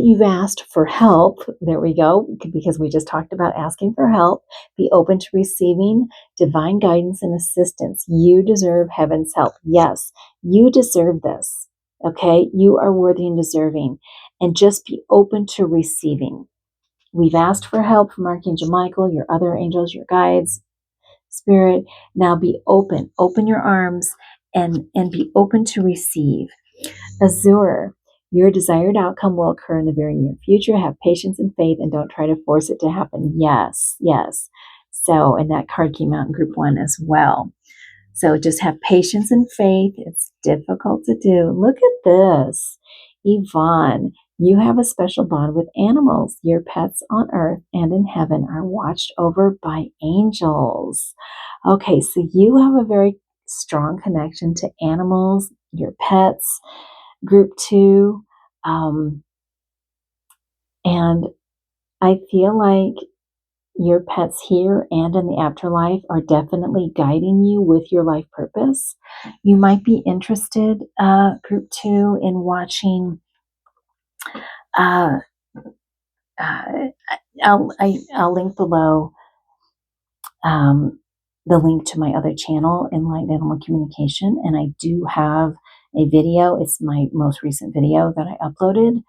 S1: you've asked for help, there we go, because we just talked about asking for help, be open to receiving divine guidance and assistance. You deserve heaven's help. Yes, you deserve this. Okay, you are worthy and deserving, and just be open to receiving. We've asked for help from Archangel Michael, your other angels, your guides, Spirit. Now be open your arms, and be open to receive. Azure, your desired outcome will occur in the very near future. Have patience and faith, and don't try to force it to happen. Yes, yes. So, and that card came out in group 1 as well. So just have patience and faith. It's difficult to do. Look at this. Yvonne, you have a special bond with animals. Your pets on earth and in heaven are watched over by angels. Okay, so you have a very strong connection to animals, your pets, group 2. And I feel like your pets here and in the afterlife are definitely guiding you with your life purpose. You might be interested, group 2, in watching. Uh, I'll link below the link to my other channel, Enlightened Animal Communication, and I do have a video. It's my most recent video that I uploaded.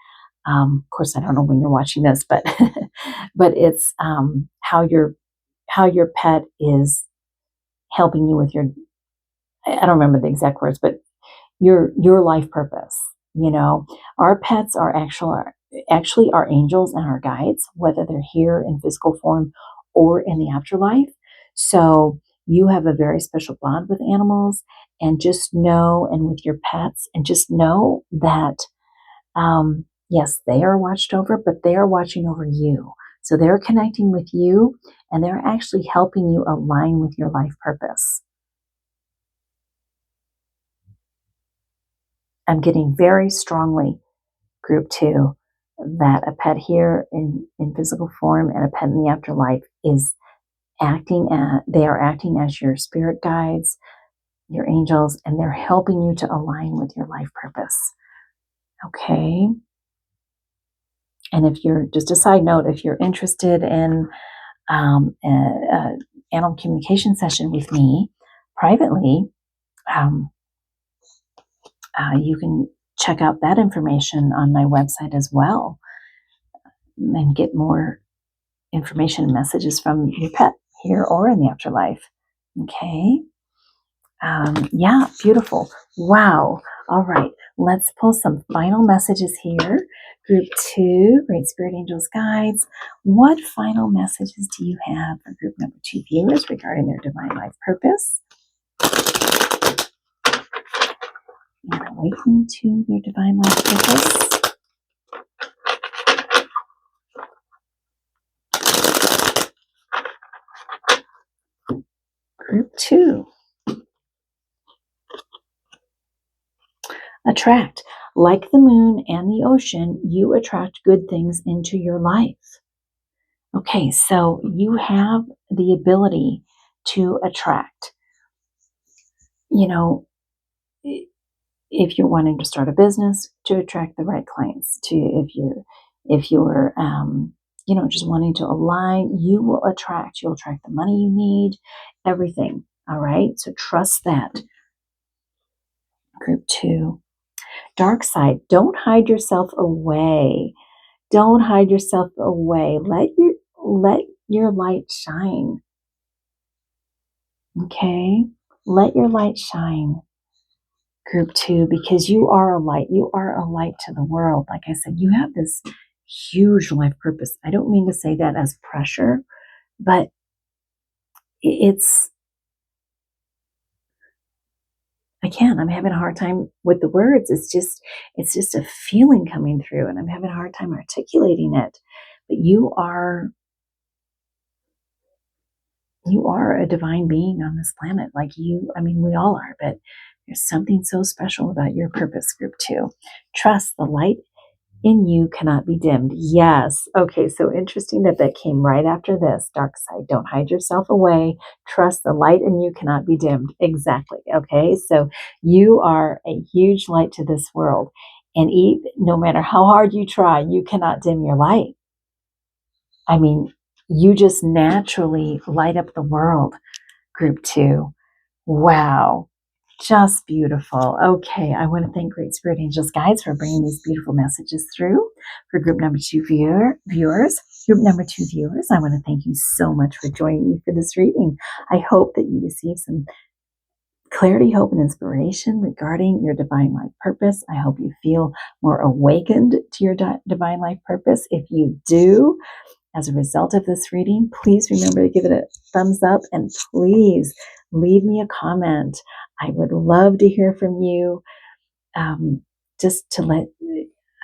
S1: Of course, I don't know when you're watching this, but but it's how your pet is helping you with your, I don't remember the exact words, but your life purpose. You know, our pets are actually our angels and our guides, whether they're here in physical form or in the afterlife. So you have a very special bond with animals, and just know, and with your pets, and just know that yes, they are watched over, but they are watching over you. So they're connecting with you, and they're actually helping you align with your life purpose. I'm getting very strongly, group 2, that a pet here in physical form and a pet in the afterlife is they are acting as your spirit guides, your angels, and they're helping you to align with your life purpose. Okay. And if you're, just a side note, if you're interested in an animal communication session with me privately, you can check out that information on my website as well, and get more information and messages from your pet here or in the afterlife. Okay. Yeah, beautiful. Wow. All right. Let's pull some final messages here. Group 2, Great Spirit Angels Guides. What final messages do you have for group number 2 viewers regarding their divine life purpose? And awakening to their divine life purpose. Group 2. Attract. Like the moon and the ocean, you attract good things into your life. Okay, so you have the ability to attract. You know, if you're wanting to start a business, to attract the right clients, if you're just wanting to align, you'll attract the money you need, everything. All right, so trust that. Group 2. Dark side. Don't hide yourself away. Don't hide yourself away. Let your light shine. Okay? Let your light shine, group 2, because you are a light. You are a light to the world. Like I said, you have this huge life purpose. I don't mean to say that as pressure, but I'm having a hard time with the words. It's just a feeling coming through, and I'm having a hard time articulating it. But you are a divine being on this planet. We all are, but there's something so special about your purpose, group 2. Trust the light in you cannot be dimmed. Yes. Okay, so interesting that that came right after this. Dark side, don't hide yourself away. Trust the light in you cannot be dimmed. Exactly. Okay, so you are a huge light to this world. And no matter how hard you try, you cannot dim your light. I mean, you just naturally light up the world. Group 2. Wow. Just beautiful. Okay, I want to thank Great Spirit Angels Guides for bringing these beautiful messages through. For group number 2 viewers, group number 2 viewers, I want to thank you so much for joining me for this reading. I hope that you receive some clarity, hope, and inspiration regarding your divine life purpose. I hope you feel more awakened to your divine life purpose. If you do, as a result of this reading, please remember to give it a thumbs up and please leave me a comment. I would love to hear from you. Just to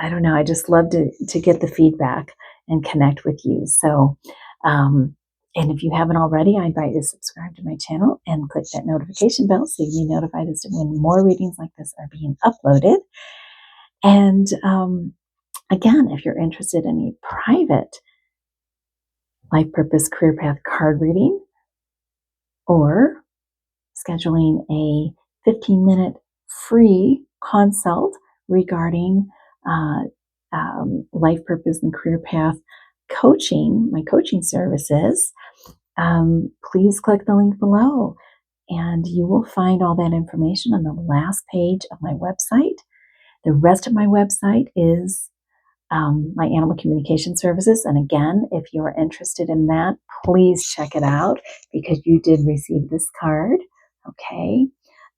S1: I just love to get the feedback and connect with you. So, and if you haven't already, I invite you to subscribe to my channel and click that notification bell so you'll be notified as to when more readings like this are being uploaded. And again, if you're interested in a private life purpose career path card reading or scheduling a 15-minute free consult regarding life purpose and career path coaching, my coaching services, please click the link below and you will find all that information on the last page of my website. The rest of my website is my animal communication services. And again, if you're interested in that, please check it out because you did receive this card. Okay.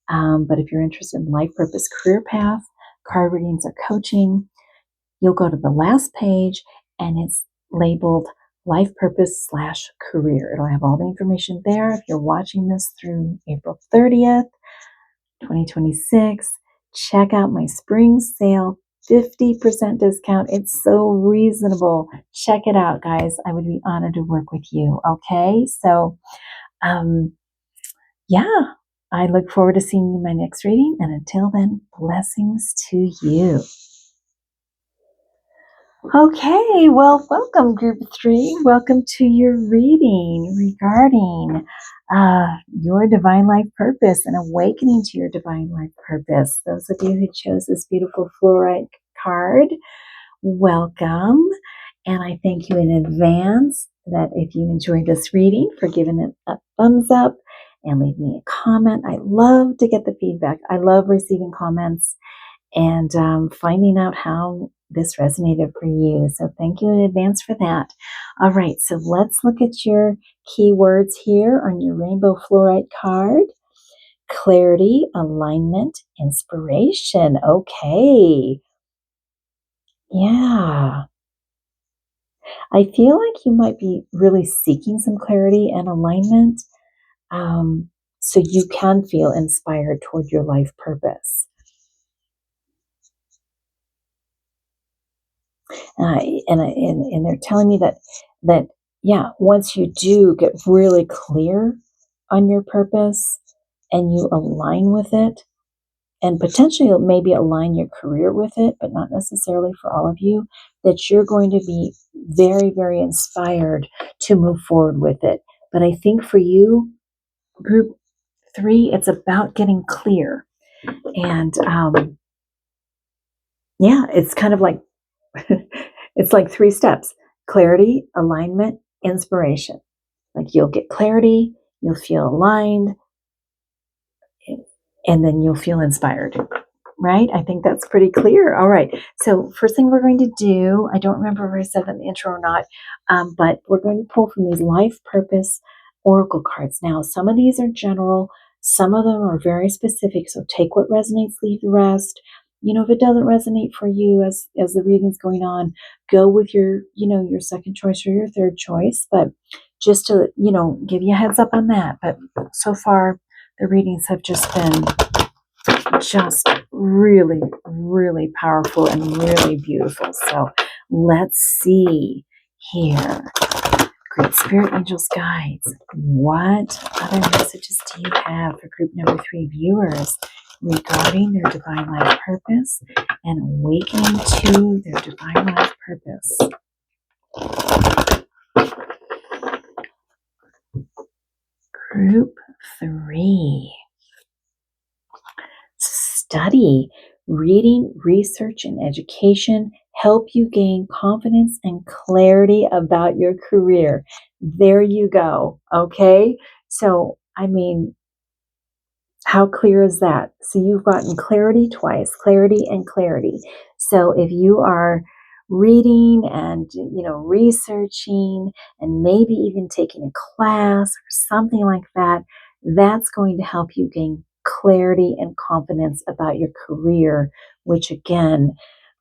S1: But if you're interested in life purpose, career path, card readings, or coaching, you'll go to the last page and it's labeled life purpose / career. It'll have all the information there. If you're watching this through April 30th, 2026, check out my spring sale 50% discount. It's so reasonable. Check it out, guys. I would be honored to work with you. Okay. So, yeah, I look forward to seeing you in my next reading. And until then, blessings to you. Okay, well, welcome, Group 3. Welcome to your reading regarding your divine life purpose and awakening to your divine life purpose. Those of you who chose this beautiful fluorite card, welcome. And I thank you in advance that if you enjoyed this reading, for giving it a thumbs up and leave me a comment. I love to get the feedback. I love receiving comments and finding out how this resonated for you. So thank you in advance for that. All right, so let's look at your keywords here on your rainbow fluorite card. Clarity, alignment, inspiration. Okay. Yeah. I feel like you might be really seeking some clarity and alignment so you can feel inspired toward your life purpose. And they're telling me that yeah, once you do get really clear on your purpose and you align with it, and potentially maybe align your career with it, but not necessarily for all of you, that you're going to be very, very inspired to move forward with it. But I think for you, Group 3, it's about getting clear. And yeah, it's kind of like it's like 3 steps: clarity, alignment, inspiration. Like you'll get clarity, you'll feel aligned, and then you'll feel inspired, right? I think that's pretty clear. All right. So first thing we're going to do, I don't remember if I said in the intro or not, but we're going to pull from these life purpose oracle cards. Now, some of these are general, some of them are very specific. So take what resonates, leave the rest. If it doesn't resonate for you as the reading's going on, go with your second choice or your third choice. But just to, give you a heads up on that. But so far, the readings have just been really, really powerful and really beautiful. So let's see here. Great Spirit Angels Guides. What other messages do you have for group number 3 viewers regarding their divine life purpose and awakening to their divine life purpose. Group 3. Study. Reading, research, and education help you gain confidence and clarity about your career. There you go. Okay. So, I mean, how clear is that? So you've gotten clarity twice, clarity and clarity. So if you are reading and researching and maybe even taking a class or something like that, that's going to help you gain clarity and confidence about your career, which again,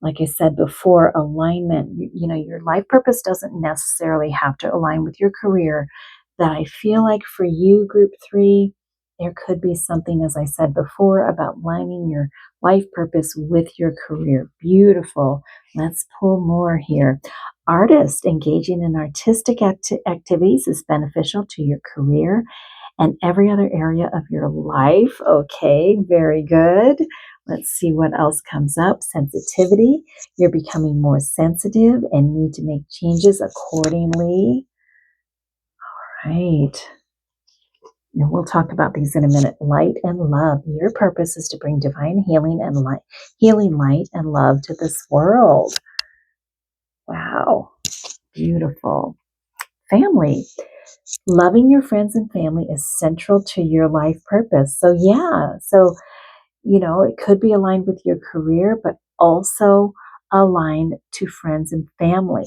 S1: like I said before, alignment, your life purpose doesn't necessarily have to align with your career. That I feel like for you, group 3, there could be something, as I said before, about lining your life purpose with your career. Beautiful. Let's pull more here. Artist, engaging in artistic activities is beneficial to your career and every other area of your life. Okay, very good. Let's see what else comes up. Sensitivity. You're becoming more sensitive and need to make changes accordingly. All right. And we'll talk about these in a minute. Light and love. Your purpose is to bring divine healing and light and love to this world. Wow. Beautiful. Family. Loving your friends and family is central to your life purpose. So yeah. So, it could be aligned with your career, but also aligned to friends and family.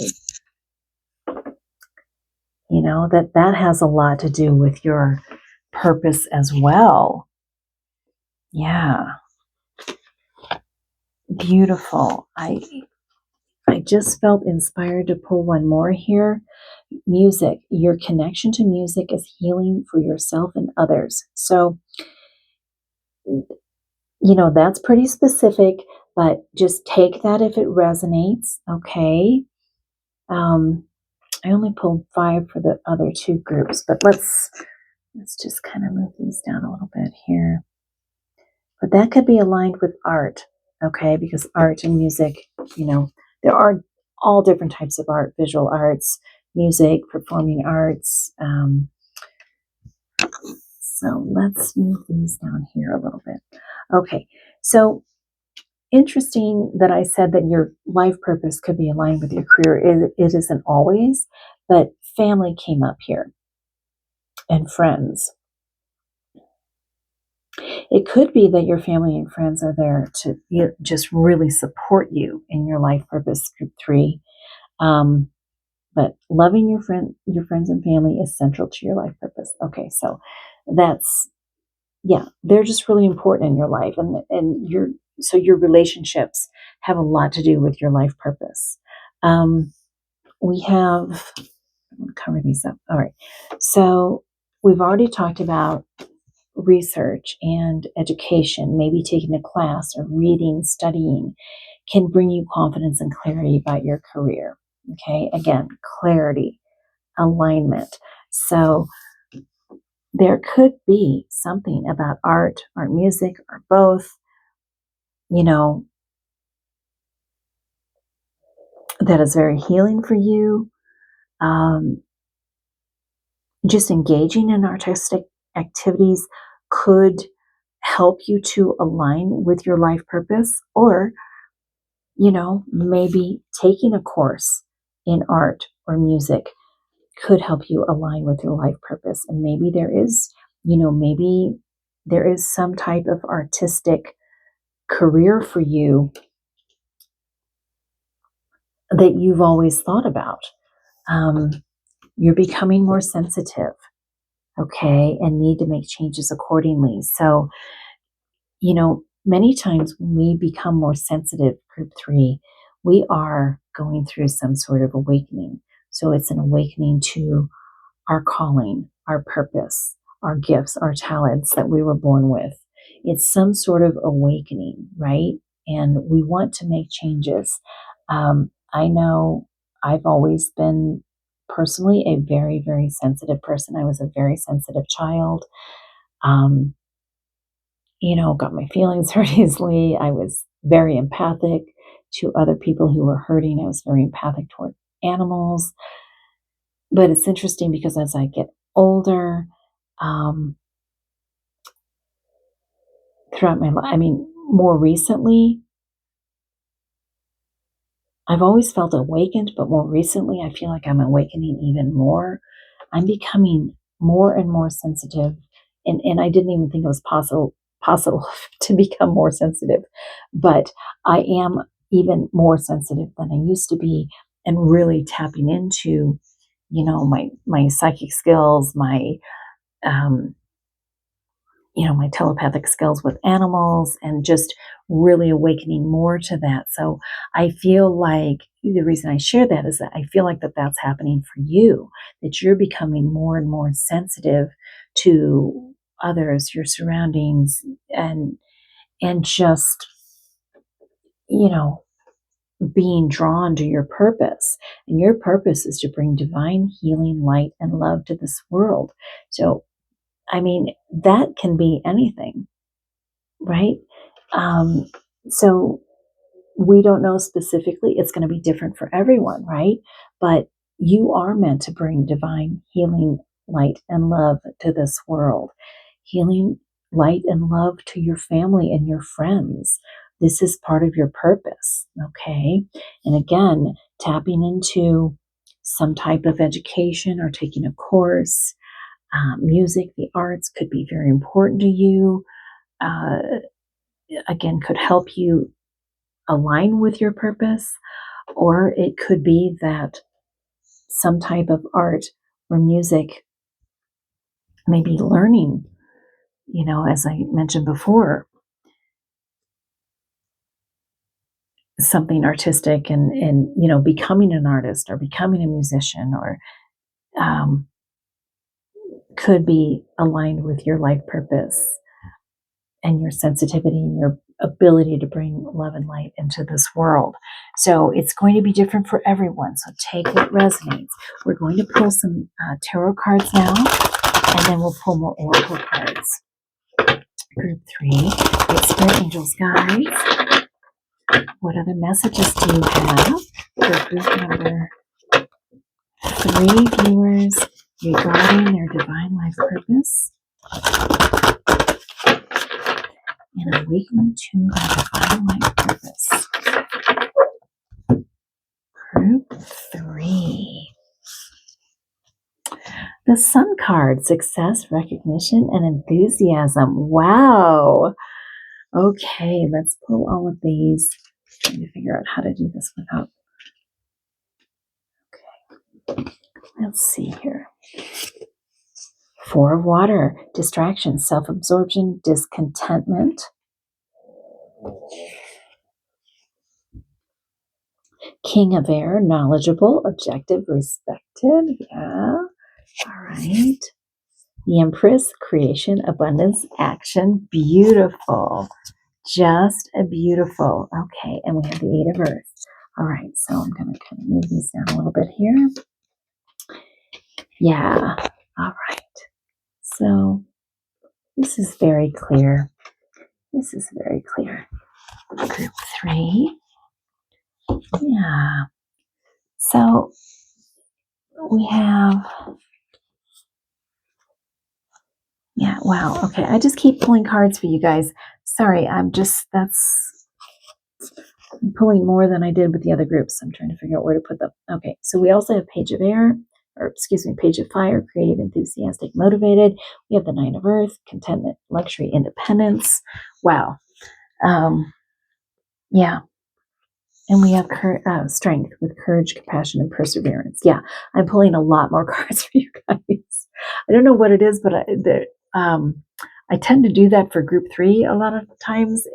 S1: That has a lot to do with your purpose as well. Yeah. Beautiful. I just felt inspired to pull one more here. Music. Your connection to music is healing for yourself and others. So, that's pretty specific, but just take that if it resonates. Okay. I only pulled 5 for the other 2 groups, but let's just kind of move these down a little bit here. But that could be aligned with art, okay? Because art and music, there are all different types of art, visual arts, music, performing arts. So let's move these down here a little bit. Okay, so interesting that I said that your life purpose could be aligned with your career. It isn't always, but family came up here and friends. It could be that your family and friends are there to just really support you in your life purpose, group 3. But loving your friends and family is central to your life purpose. Okay, so they're just really important in your life, and your relationships have a lot to do with your life purpose. We have, I'm going to cover these up. All right, so we've already talked about research and education, maybe taking a class or reading, studying, can bring you confidence and clarity about your career. Okay, again, clarity, alignment. So there could be something about art or music or both, that is very healing for you. Just engaging in artistic activities could help you to align with your life purpose, or maybe taking a course in art or music could help you align with your life purpose. And maybe maybe there is some type of artistic career for you that you've always thought about. You're becoming more sensitive, okay, and need to make changes accordingly. So, many times when we become more sensitive, group 3, we are going through some sort of awakening. So it's an awakening to our calling, our purpose, our gifts, our talents that we were born with. It's some sort of awakening, right? And we want to make changes. I know I've always been personally a very, very sensitive person. I was a very sensitive child. got my feelings hurt easily. I was very empathic to other people who were hurting. I was very empathic toward animals. But it's interesting because as I get older, um, throughout my life, more recently, I've always felt awakened, but more recently, I feel like I'm awakening even more. I'm becoming more and more sensitive, and I didn't even think it was possible to become more sensitive, but I am even more sensitive than I used to be, and really tapping into, my psychic skills, um, my telepathic skills with animals, and just really awakening more to that. So I feel like the reason I share that is that I feel like that's happening for you, that you're becoming more and more sensitive to others, your surroundings, and just, you know, being drawn to your purpose. And your purpose is to bring divine healing, light, and love to this world. So, that can be anything, right? Um, so we don't know specifically, it's going to be different for everyone, right? But you are meant to bring divine healing, light, and love to this world. Healing, light, and love to your family and your friends. This is part of your purpose, okay? And again, tapping into some type of education or taking a course, music, the arts could be very important to you. Uh, Again, could help you align with your purpose, or it could be that some type of art or music, maybe learning, as I mentioned before, something artistic, and becoming an artist or becoming a musician, or um, could be aligned with your life purpose and your sensitivity and your ability to bring love and light into this world. So it's going to be different for everyone. So take what resonates. We're going to pull some tarot cards now, and then we'll pull more oracle cards. Group 3, great spirit angels, guides. What other messages do you have for group number 3 viewers regarding their divine life purpose and awakening to their divine life purpose? Group 3. The Sun card, success, recognition, and enthusiasm. Wow. Okay, let's pull all of these. I'm trying to figure out how to do this without. Okay, let's see here. 4 of water, distraction, self-absorption, discontentment. King of air, knowledgeable, objective, respected. Yeah. All right. The Empress, creation, abundance, action. Beautiful. Just a beautiful. Okay, and we have the 8 of earth. All right, so I'm going to kind of move these down a little bit here. Yeah. All right. So this is very clear. This is very clear. Group 3. Yeah. So we have, yeah, wow. Okay, I just keep pulling cards for you guys. Sorry, I'm pulling more than I did with the other groups. I'm trying to figure out where to put them. Okay, so we also have Page of Air, Page of Fire, creative, enthusiastic, motivated. We have the 9 of Earth, contentment, luxury, independence. Wow. Yeah. And we have strength with courage, compassion, and perseverance. Yeah, I'm pulling a lot more cards for you guys. I don't know what it is, but I tend to do that for group 3 a lot of times.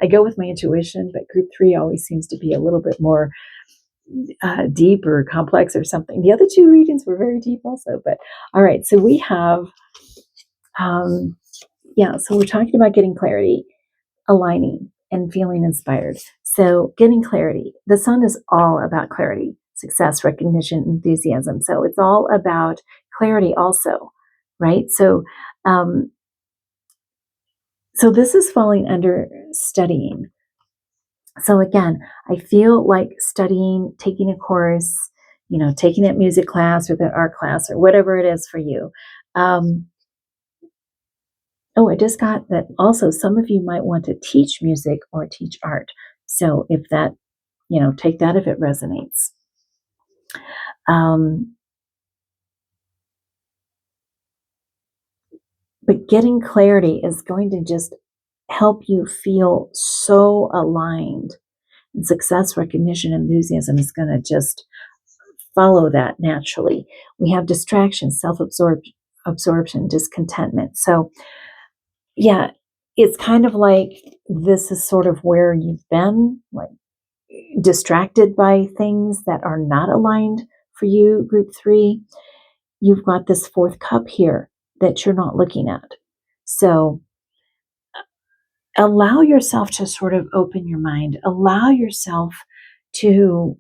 S1: I go with my intuition, but group 3 always seems to be a little bit more deep or complex or something. The other 2 readings were very deep also, but all right. So we have, so we're talking about getting clarity, aligning, and feeling inspired. So getting clarity. The Sun is all about clarity, success, recognition, enthusiasm. So it's all about clarity also, right? So So this is falling under studying. So again, I feel like studying, taking a course, taking that music class or that art class or whatever it is for you. I just got that also some of you might want to teach music or teach art. So if that, take that if it resonates. But getting clarity is going to just help you feel so aligned. And success, recognition, enthusiasm is going to just follow that naturally. We have distraction, absorption, discontentment. So, yeah, it's kind of like this is sort of where you've been, like distracted by things that are not aligned for you, group 3. You've got this 4th cup here that you're not looking at. So, allow yourself to sort of open your mind, allow yourself to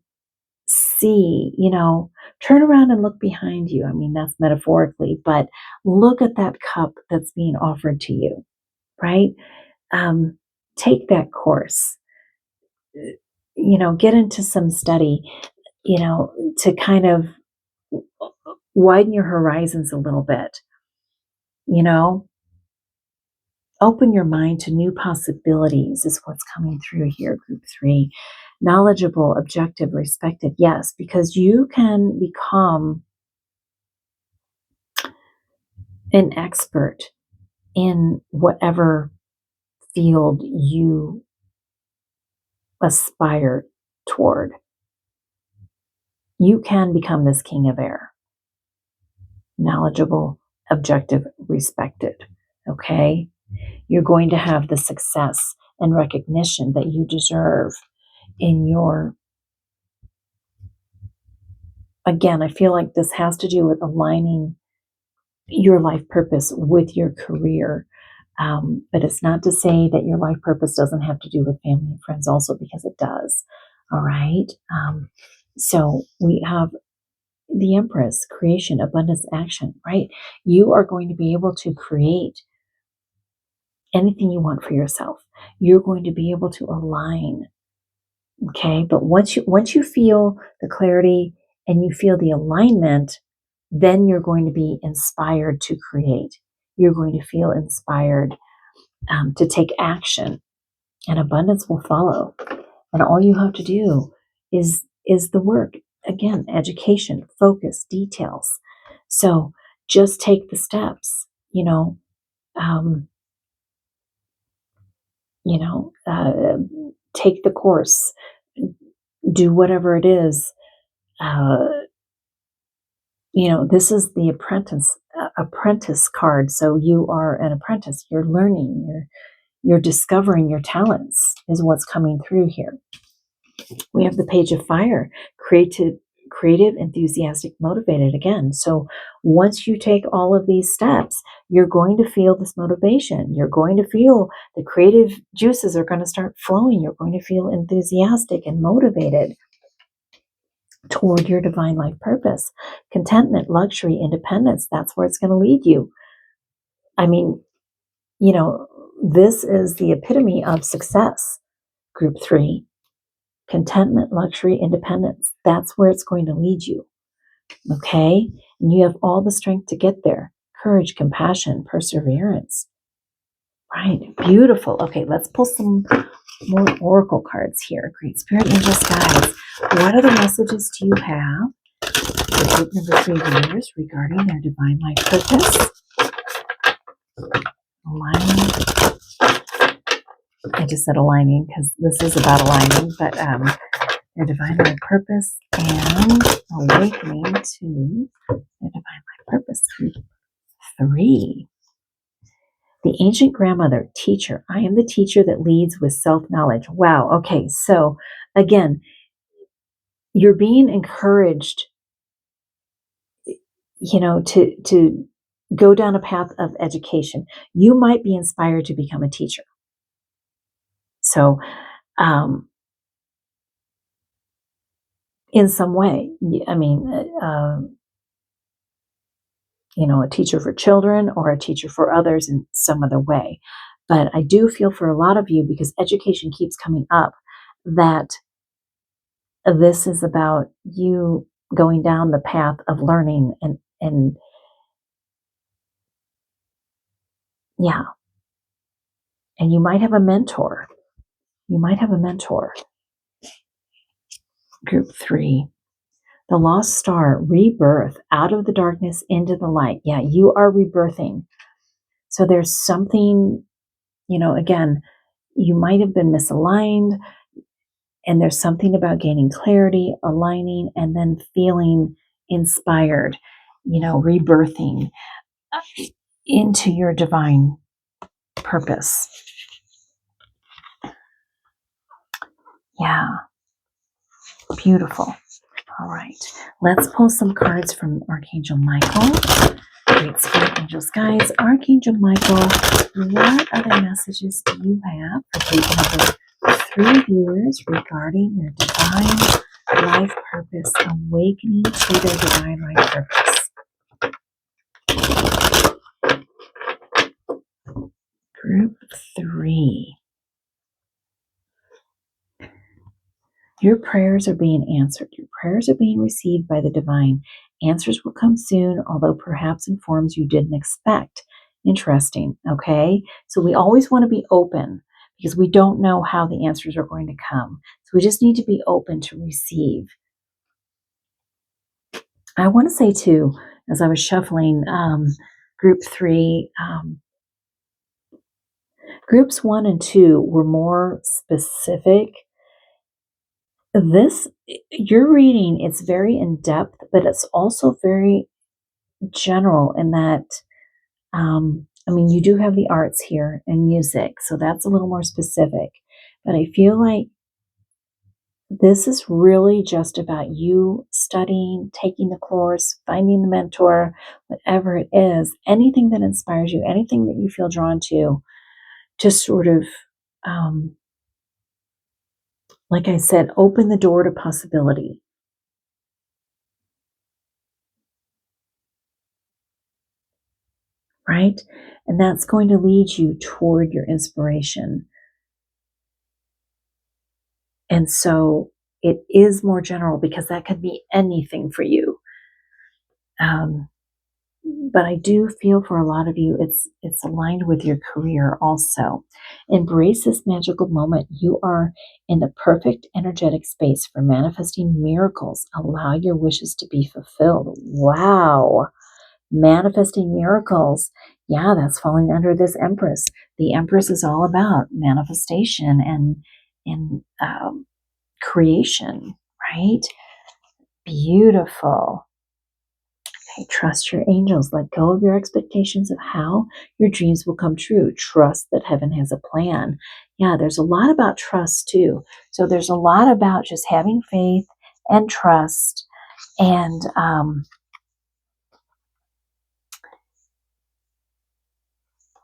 S1: see, turn around and look behind you. I mean, that's metaphorically, but look at that cup that's being offered to you, right? Take that course, get into some study, to kind of widen your horizons a little bit, open your mind to new possibilities is what's coming through here, group 3. Knowledgeable, objective, respected, yes, because you can become an expert in whatever field you aspire toward. You can become this king of air. Knowledgeable, objective, respected. Okay? You're going to have the success and recognition that you deserve in your. Again, I feel like this has to do with aligning your life purpose with your career. But it's not to say that your life purpose doesn't have to do with family and friends also, because it does. All right. So we have the Empress, creation, abundance, action, right? You are going to be able to create anything you want for yourself. You're going to be able to align. Okay. But once you feel the clarity and you feel the alignment, then you're going to be inspired to create. You're going to feel inspired to take action, and abundance will follow. And all you have to do is the work. Again, education, focus, details. So just take the steps. Take the course, do whatever it is. This is the apprentice card. So you are an apprentice. You're learning. You're discovering your talents is what's coming through here. We have the Page of Fire, creative, enthusiastic, motivated again. So once you take all of these steps, you're going to feel this motivation. You're going to feel the creative juices are going to start flowing. You're going to feel enthusiastic and motivated toward your divine life purpose. Contentment, luxury, independence, that's where it's going to lead you. I mean, this is the epitome of success, group 3. Contentment, luxury, independence. That's where it's going to lead you. Okay? And you have all the strength to get there. Courage, compassion, perseverance. Right. Beautiful. Okay, let's pull some more oracle cards here. Great Spirit, Angels, Guides. What other messages do you have for group number 3 viewers regarding their divine life purpose? Aligning. I just said aligning because this is about aligning, but their divine life purpose and awakening to their divine life purpose. Group 3. The ancient grandmother, teacher. I am the teacher that leads with self-knowledge. Wow. Okay. So again, you're being encouraged, to go down a path of education. You might be inspired to become a teacher. So, in some way, I mean, a teacher for children or a teacher for others in some other way. But I do feel for a lot of you, because education keeps coming up, that this is about you going down the path of learning and yeah, and you might have a mentor. You might have a mentor. Group 3, the lost star, rebirth out of the darkness into the light. Yeah, you are rebirthing. So there's something, again, you might have been misaligned, and there's something about gaining clarity, aligning, and then feeling inspired, rebirthing into your divine purpose. Yeah, beautiful. All right, let's pull some cards from Archangel Michael. Great Spirit Angels, guys. Archangel Michael, what other messages do you have for group number 3 viewers regarding your divine life purpose, awakening to their divine life purpose? Group 3. Your prayers are being answered. Your prayers are being received by the divine. Answers will come soon, although perhaps in forms you didn't expect. Interesting, okay? So we always want to be open, because we don't know how the answers are going to come. So we just need to be open to receive. I want to say too, as I was shuffling group 3, groups 1 and 2 were more specific. Your reading, it's very in depth, but it's also very general in that, you do have the arts here and music, so that's a little more specific. But I feel like this is really just about you studying, taking the course, finding the mentor, whatever it is, anything that inspires you, anything that you feel drawn to sort of, like I said, open the door to possibility. Right? And that's going to lead you toward your inspiration. And so it is more general, because that could be anything for you. But I do feel for a lot of you, it's aligned with your career also. Embrace this magical moment. You are in the perfect energetic space for manifesting miracles. Allow your wishes to be fulfilled. Wow. Manifesting miracles. Yeah, that's falling under this Empress. The Empress is all about manifestation and creation, right? Beautiful. Okay, trust your angels. Let go of your expectations of how your dreams will come true. Trust that heaven has a plan. Yeah, there's a lot about trust too. So there's a lot about just having faith and trust, and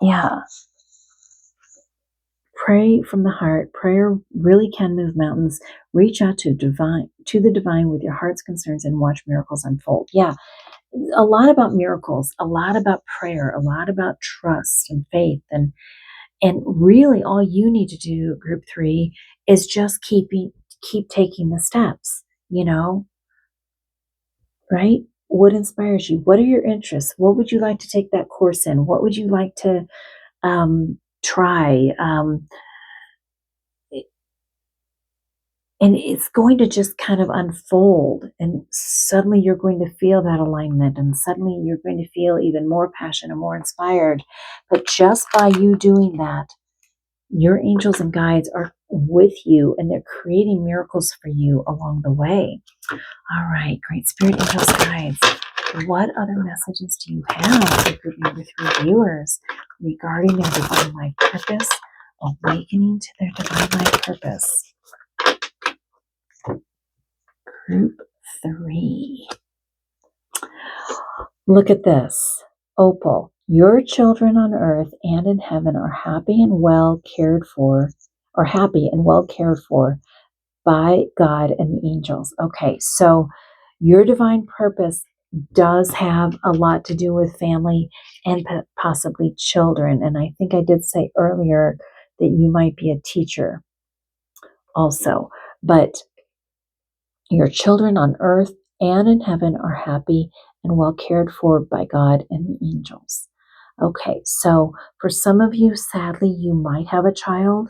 S1: yeah, pray from the heart. Prayer really can move mountains. Reach out to the divine with your heart's concerns and watch miracles unfold. Yeah, a lot about miracles, a lot about prayer, a lot about trust and faith, and really all you need to do, group 3, is just keep taking the steps, right? What inspires you? What are your interests? What would you like to take that course in? What would you like to try? And it's going to just kind of unfold, and suddenly you're going to feel that alignment, and suddenly you're going to feel even more passion and more inspired. But just by you doing that, your angels and guides are with you, and they're creating miracles for you along the way. All right, great Spirit Angels, guides, what other messages do you have for group number 3 viewers regarding their divine life purpose, awakening to their divine life purpose? Group 3. Look at this. Opal, your children on earth and in heaven are happy and well cared for, by God and the angels. Okay, so your divine purpose does have a lot to do with family and possibly children. And I think I did say earlier that you might be a teacher also. But your children on earth and in heaven are happy and well cared for by God and the angels. Okay, so for some of you, sadly, you might have a child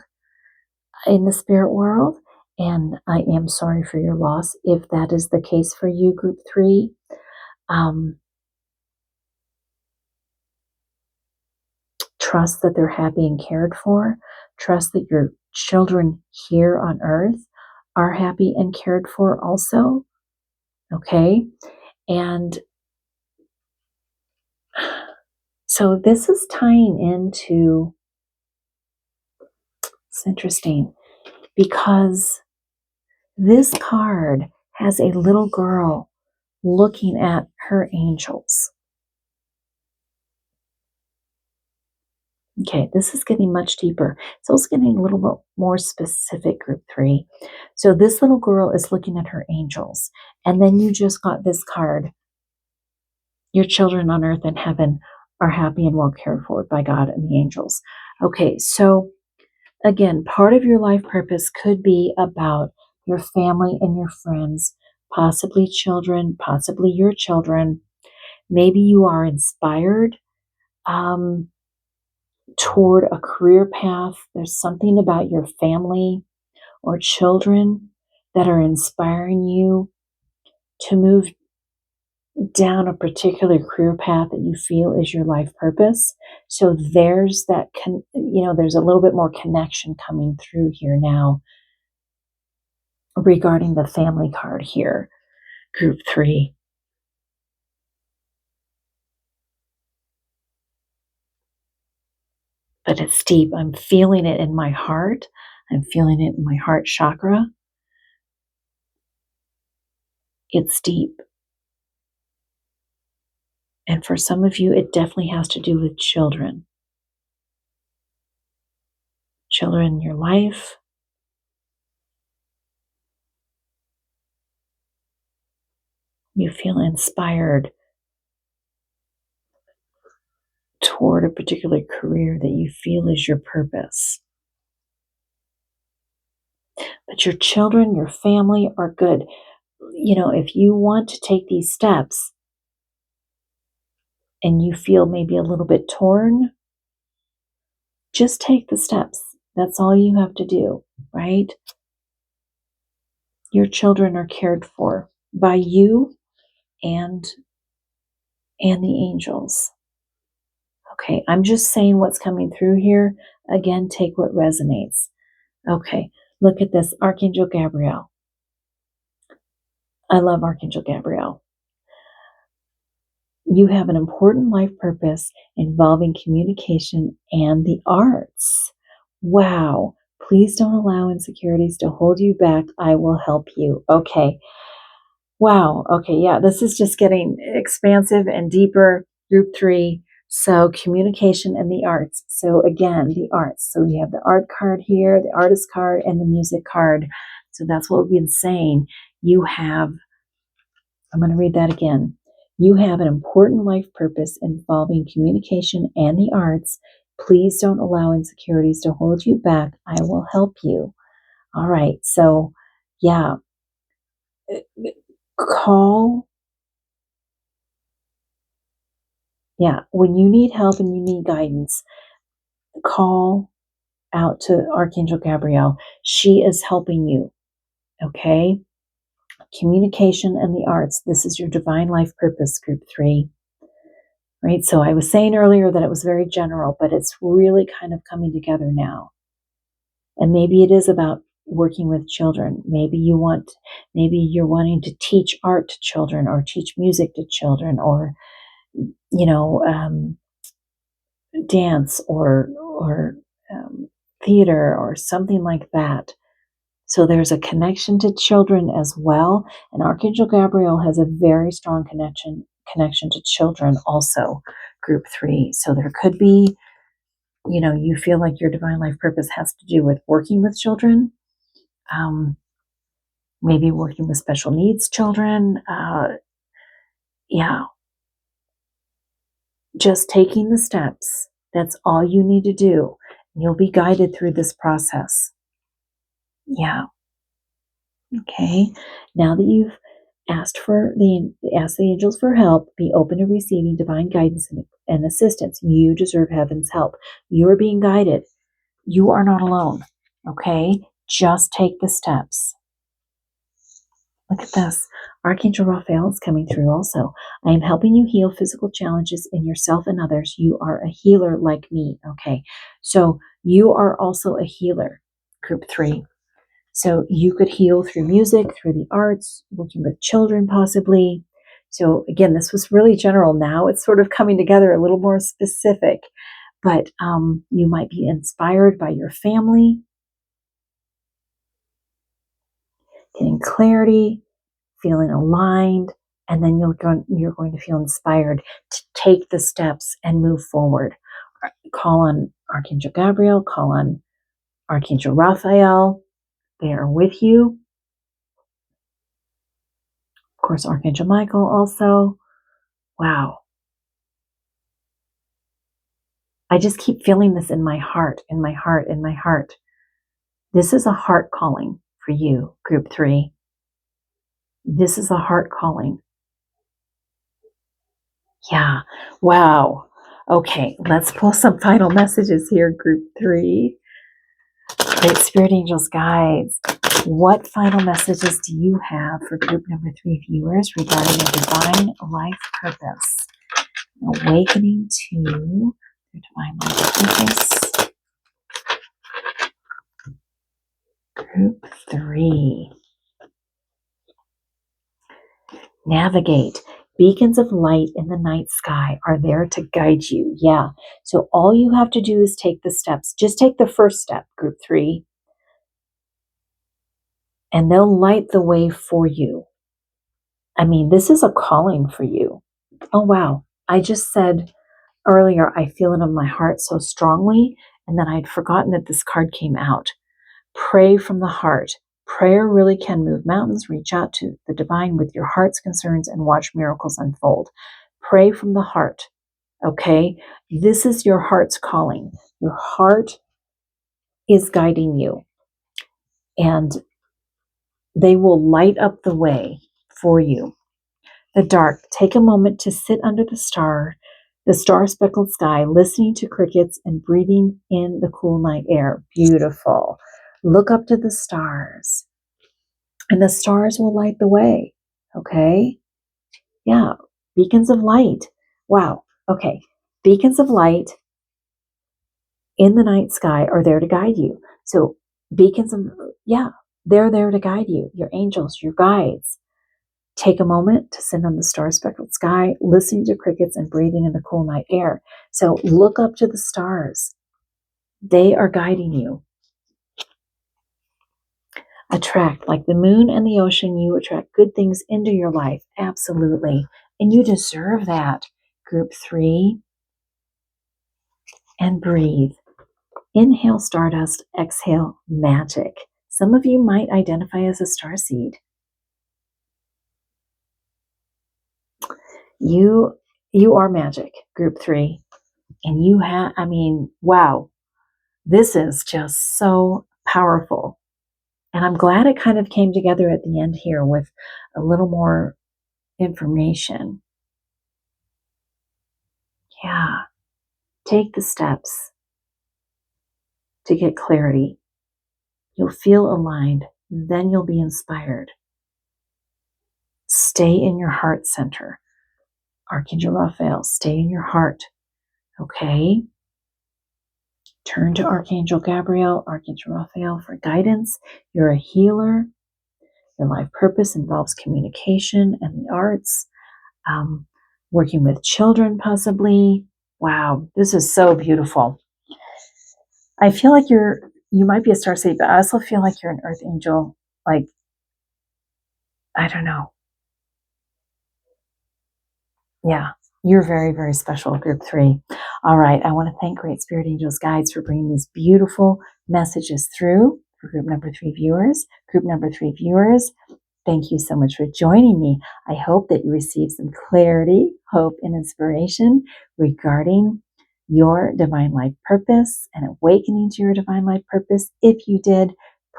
S1: in the spirit world, and I am sorry for your loss if that is the case for you, group 3. Trust that they're happy and cared for. Trust that your children here on earth are happy and cared for also. Okay, and so this is tying into, it's interesting because this card has a little girl looking at her angels. Okay, this is getting much deeper. It's also getting a little bit more specific, group 3. So this little girl is looking at her angels. And then you just got this card. Your children on earth and heaven are happy and well cared for by God and the angels. Okay, so again, part of your life purpose could be about your family and your friends, possibly children, possibly your children. Maybe you are inspired toward a career path. There's something about your family or children that are inspiring you to move down a particular career path that you feel is your life purpose. So there's that, there's a little bit more connection coming through here now regarding the family card here, group 3. But it's deep. I'm feeling it in my heart. I'm feeling it in my heart chakra. It's deep. And for some of you, it definitely has to do with children. Children in your life. You feel inspired toward a particular career that you feel is your purpose. But your children, your family are good. If you want to take these steps and you feel maybe a little bit torn, just take the steps. That's all you have to do, right? Your children are cared for by you and the angels. Okay, I'm just saying what's coming through here. Again, take what resonates. Okay, look at this, Archangel Gabriel. I love Archangel Gabriel. You have an important life purpose involving communication and the arts. Wow. Please don't allow insecurities to hold you back. I will help you. Okay. Wow. Okay. Yeah, this is just getting expansive and deeper. Group 3. So communication and the arts. So again, the arts. So we have the art card here, the artist card, and the music card. So that's what we've been saying. I'm going to read that again. You have an important life purpose involving communication and the arts. Please don't allow insecurities to hold you back. I will help you. All right. So, yeah. Call. Yeah. When you need help and you need guidance, call out to Archangel Gabriel. She is helping you. Okay. Communication and the arts. This is your divine life purpose, group 3. Right? So I was saying earlier that it was very general, but it's really kind of coming together now. And maybe it is about working with children. Maybe you're wanting to teach art to children or teach music to children or, dance or theater or something like that. So there's a connection to children as well. And Archangel Gabriel has a very strong connection to children also, group 3. So there could be, you feel like your divine life purpose has to do with working with children, maybe working with special needs children, Yeah, just taking the steps. That's all you need to do. You'll be guided through this process. Yeah. Okay. Now that you've asked the angels for help, be open to receiving divine guidance and assistance. You deserve heaven's help. You are being guided. You are not alone. Okay? Just take the steps. Look at this. Archangel Raphael is coming through also. I am helping you heal physical challenges in yourself and others. You are a healer like me. Okay. So you are also a healer, group 3. So you could heal through music, through the arts, working with children possibly. So again, this was really general. Now it's sort of coming together a little more specific. But you might be inspired by your family, getting clarity, feeling aligned, and then you're going to feel inspired to take the steps and move forward. Call on Archangel Gabriel, call on Archangel Raphael. They are with you. Of course, Archangel Michael also. Wow. I just keep feeling this in my heart, in my heart, in my heart. This is a heart calling for you, group 3. This is a heart calling. Yeah. Wow. Okay, let's pull some final messages here, group 3. Great Spirit Angels guides. What final messages do you have for group number 3 viewers regarding a divine life purpose? Awakening to their divine life purpose. Group 3. Navigate. Beacons of light in the night sky are there to guide you. Yeah. So all you have to do is take the steps. Just take the first step, group 3, and they'll light the way for you. I mean, this is a calling for you. Oh, wow. I just said earlier, I feel it in my heart so strongly, and then I'd forgotten that this card came out. Pray from the heart. Prayer really can move mountains. Reach out to the divine with your heart's concerns and watch miracles unfold. Pray from the heart. Okay? This is your heart's calling. Your heart is guiding you, and they will light up the way for you. The dark. Take a moment to sit under the star-speckled sky, listening to crickets and breathing in the cool night air. Beautiful. Look up to the stars, and the stars will light the way. Okay? Yeah. Beacons of light. Wow. Okay. Beacons of light in the night sky are there to guide you. So beacons of, yeah, they're there to guide you. Your angels, your guides. Take a moment to sit on the star-speckled sky, listening to crickets and breathing in the cool night air. So look up to the stars. They are guiding you. Attract, like the moon and the ocean, you attract good things into your life. Absolutely. And you deserve that. Group 3. And breathe. Inhale stardust, exhale magic. Some of you might identify as a starseed. You are magic, group 3. And you have, I mean, wow. This is just so powerful. And I'm glad it kind of came together at the end here with a little more information. Yeah. Take the steps to get clarity. You'll feel aligned. Then you'll be inspired. Stay in your heart center. Archangel Raphael, stay in your heart. Okay? Turn to Archangel Gabriel, Archangel Raphael for guidance. You're a healer. Your life purpose involves communication and the arts, working with children possibly. Wow, this is so beautiful. I feel like you might be a starseed, but I also feel like you're an earth angel. Like, I don't know. Yeah, you're very, very special, group 3. All right, I want to thank Great Spirit Angels Guides for bringing these beautiful messages through for group number 3 viewers. Group number 3 viewers, Thank you so much for joining me. I hope that you received some clarity, hope, and inspiration regarding your divine life purpose and awakening to your divine life purpose. If you did,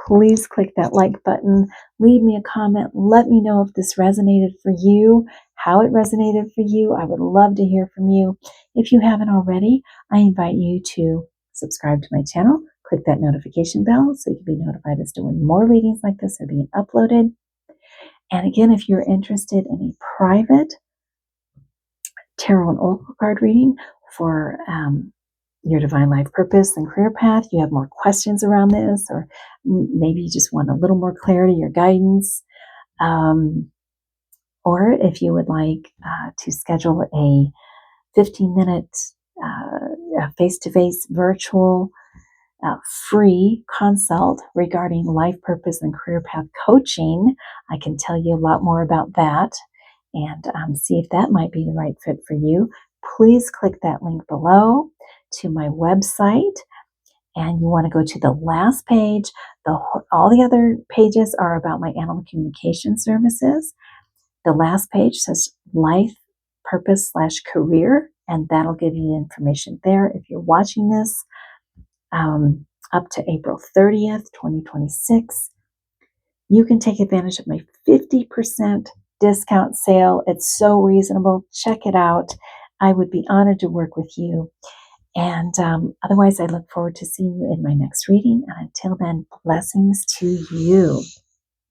S1: please click that like button, leave me a comment, let me know if this resonated for you, how it resonated for you. I would love to hear from you. If you haven't already, I invite you to subscribe to my channel, click that notification bell so you can be notified as to when more readings like this are being uploaded. And again, if you're interested in a private tarot and oracle card reading for your divine life purpose and career path, you have more questions around this, or maybe you just want a little more clarity or guidance, or if you would like to schedule a 15-minute face-to-face virtual free consult regarding life purpose and career path coaching, I can tell you a lot more about that and see if that might be the right fit for you. Please click that link below to my website, and you want to go to the last page. All the other pages are about my animal communication services. The last page says life purpose / career, and that'll give you the information there. If you're watching this up to April 30th, 2026, you can take advantage of my 50% discount sale. It's so reasonable. Check it out. I would be honored to work with you. And otherwise, I look forward to seeing you in my next reading. And until then, blessings to you.